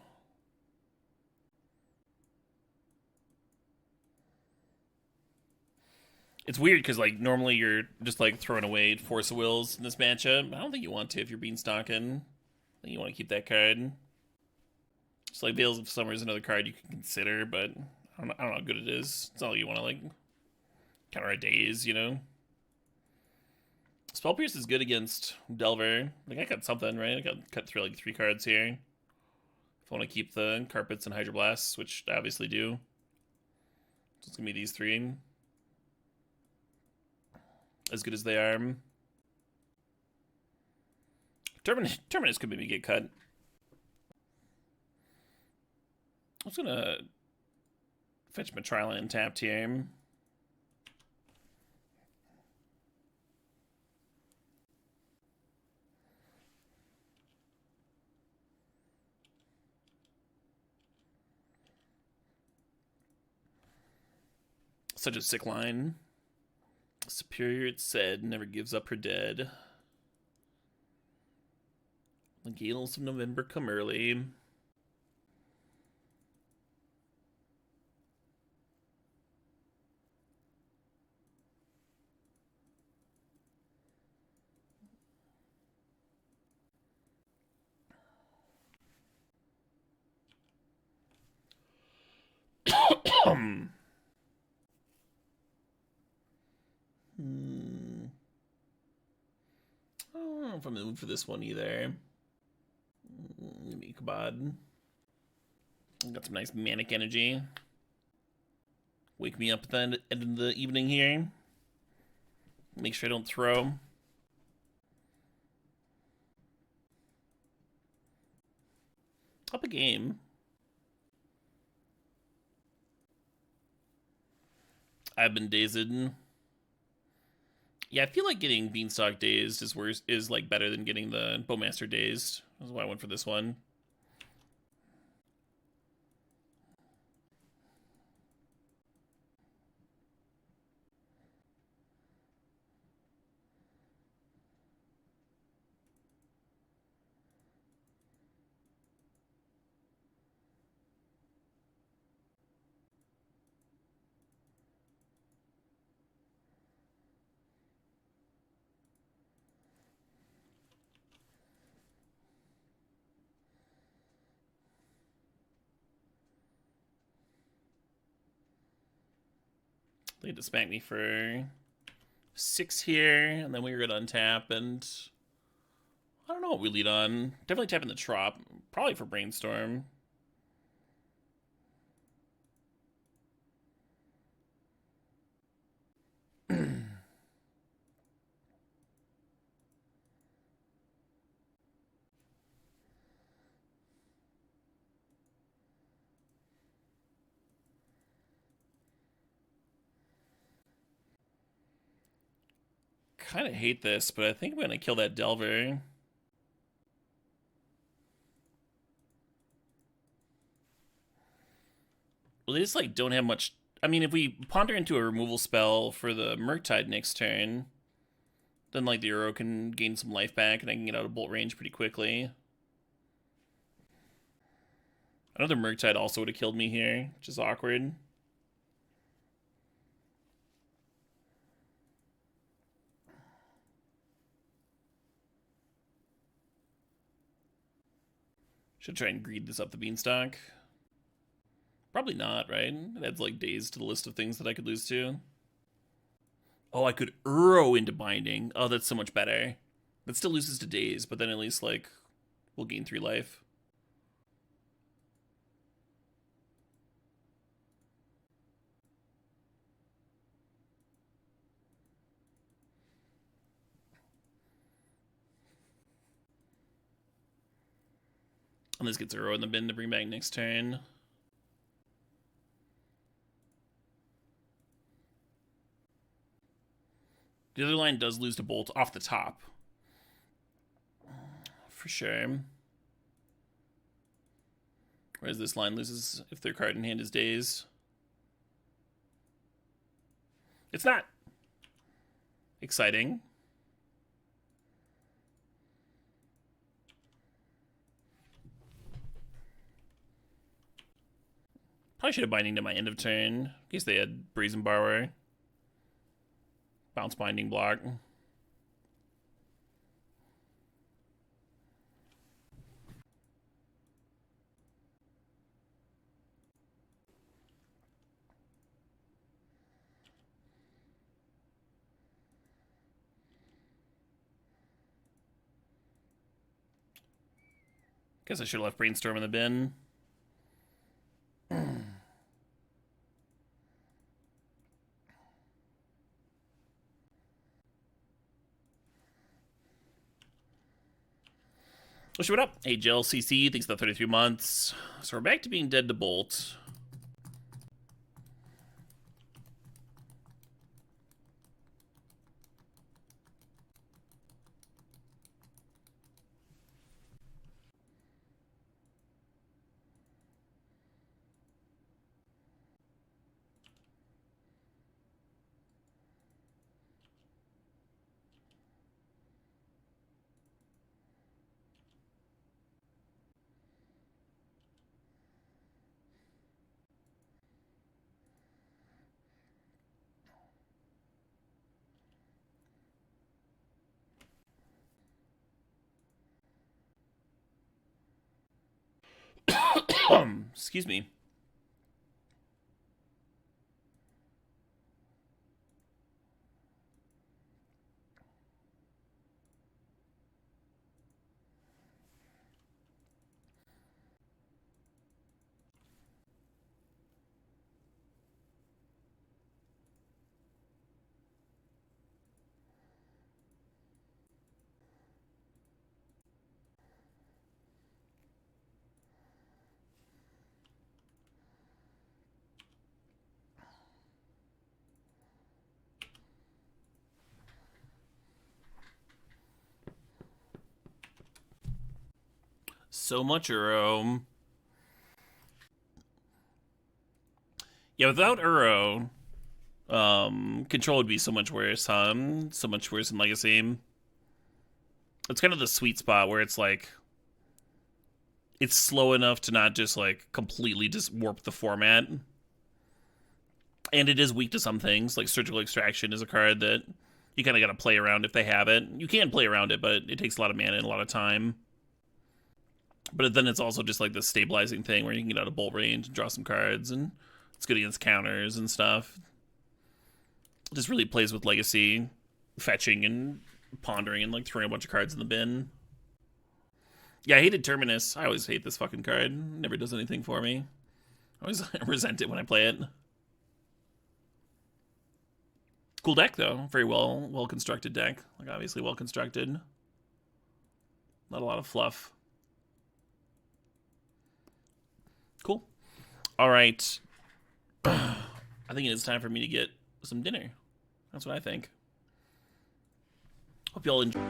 It's weird because, like, normally you're just, like, throwing away Force of Wills in this matchup. I don't think you want to if you're Beanstalking. I think you want to keep that card. Just like Veils of Summer is another card you can consider, but I don't know how good it is. It's not like you want to, like, counter a Daze, you know? Spell Pierce is good against Delver. Like, I got something, right? I got cut through, like, 3 cards here. If I want to keep the Carpets and Hydroblasts, which I obviously do. So it's going to be these 3. As good as they are. Terminus could maybe get cut. I'm just gonna fetch my Trilon tapped here. Such a sick line. Superior, it said, never gives up her dead. The gales of November come early. I don't know if I'm in the mood for this one either. Give me Kabod. Got some nice manic energy. Wake me up at the end of the evening here. Make sure I don't throw. Up a game. I've been dazed. Yeah, I feel like getting Beanstalk dazed is worse, is like better than getting the Bowmaster dazed. That's why I went for this one. They had to smack me for 6 here, and then we were going to untap, and I don't know what we lead on. Definitely tapping the Trop, probably for Brainstorm. Kind of hate this, but I think I'm going to kill that Delver. Well, they just, like, don't have much... I mean, if we ponder into a removal spell for the Murktide next turn, then, like, the Uro can gain some life back, and I can get out of bolt range pretty quickly. Another Murktide also would have killed me here, which is awkward. Should try and greed this up the Beanstalk. Probably not, right? It adds, like, days to the list of things that I could lose to. Oh, I could Uro into Binding. Oh, that's so much better. That still loses to days, but then at least, like, we'll gain 3 life. And this gets Uro in the bin to bring back next turn. The other line does lose to Bolt off the top. for sure. Whereas this line loses if their card in hand is dazed. It's not exciting. Probably should have binding to my end of turn, in case they had Brazen Borrower. Bounce binding block. Guess I should have left Brainstorm in the bin. Wish what up? Hey, Jill CC, thanks for the 33 months. So we're back to being dead to Bolt. Excuse me. So much Uro. Yeah, without Uro, control would be so much worse, huh? So much worse in Legacy. It's kind of the sweet spot where it's like, it's slow enough to not just like completely just warp the format. And it is weak to some things, like Surgical Extraction is a card that you kind of got to play around if they have it. You can play around it, but it takes a lot of mana and a lot of time. But then it's also just like the stabilizing thing where you can get out of bolt range and draw some cards, and it's good against counters and stuff. It just really plays with Legacy, fetching and pondering and like throwing a bunch of cards in the bin. Yeah, I hated Terminus. I always hate this fucking card. Never does anything for me. I always resent it when I play it. Cool deck though. Very well constructed deck. Like obviously well constructed. Not a lot of fluff. Cool. All right. I think it is time for me to get some dinner. That's what I think. Hope y'all enjoy.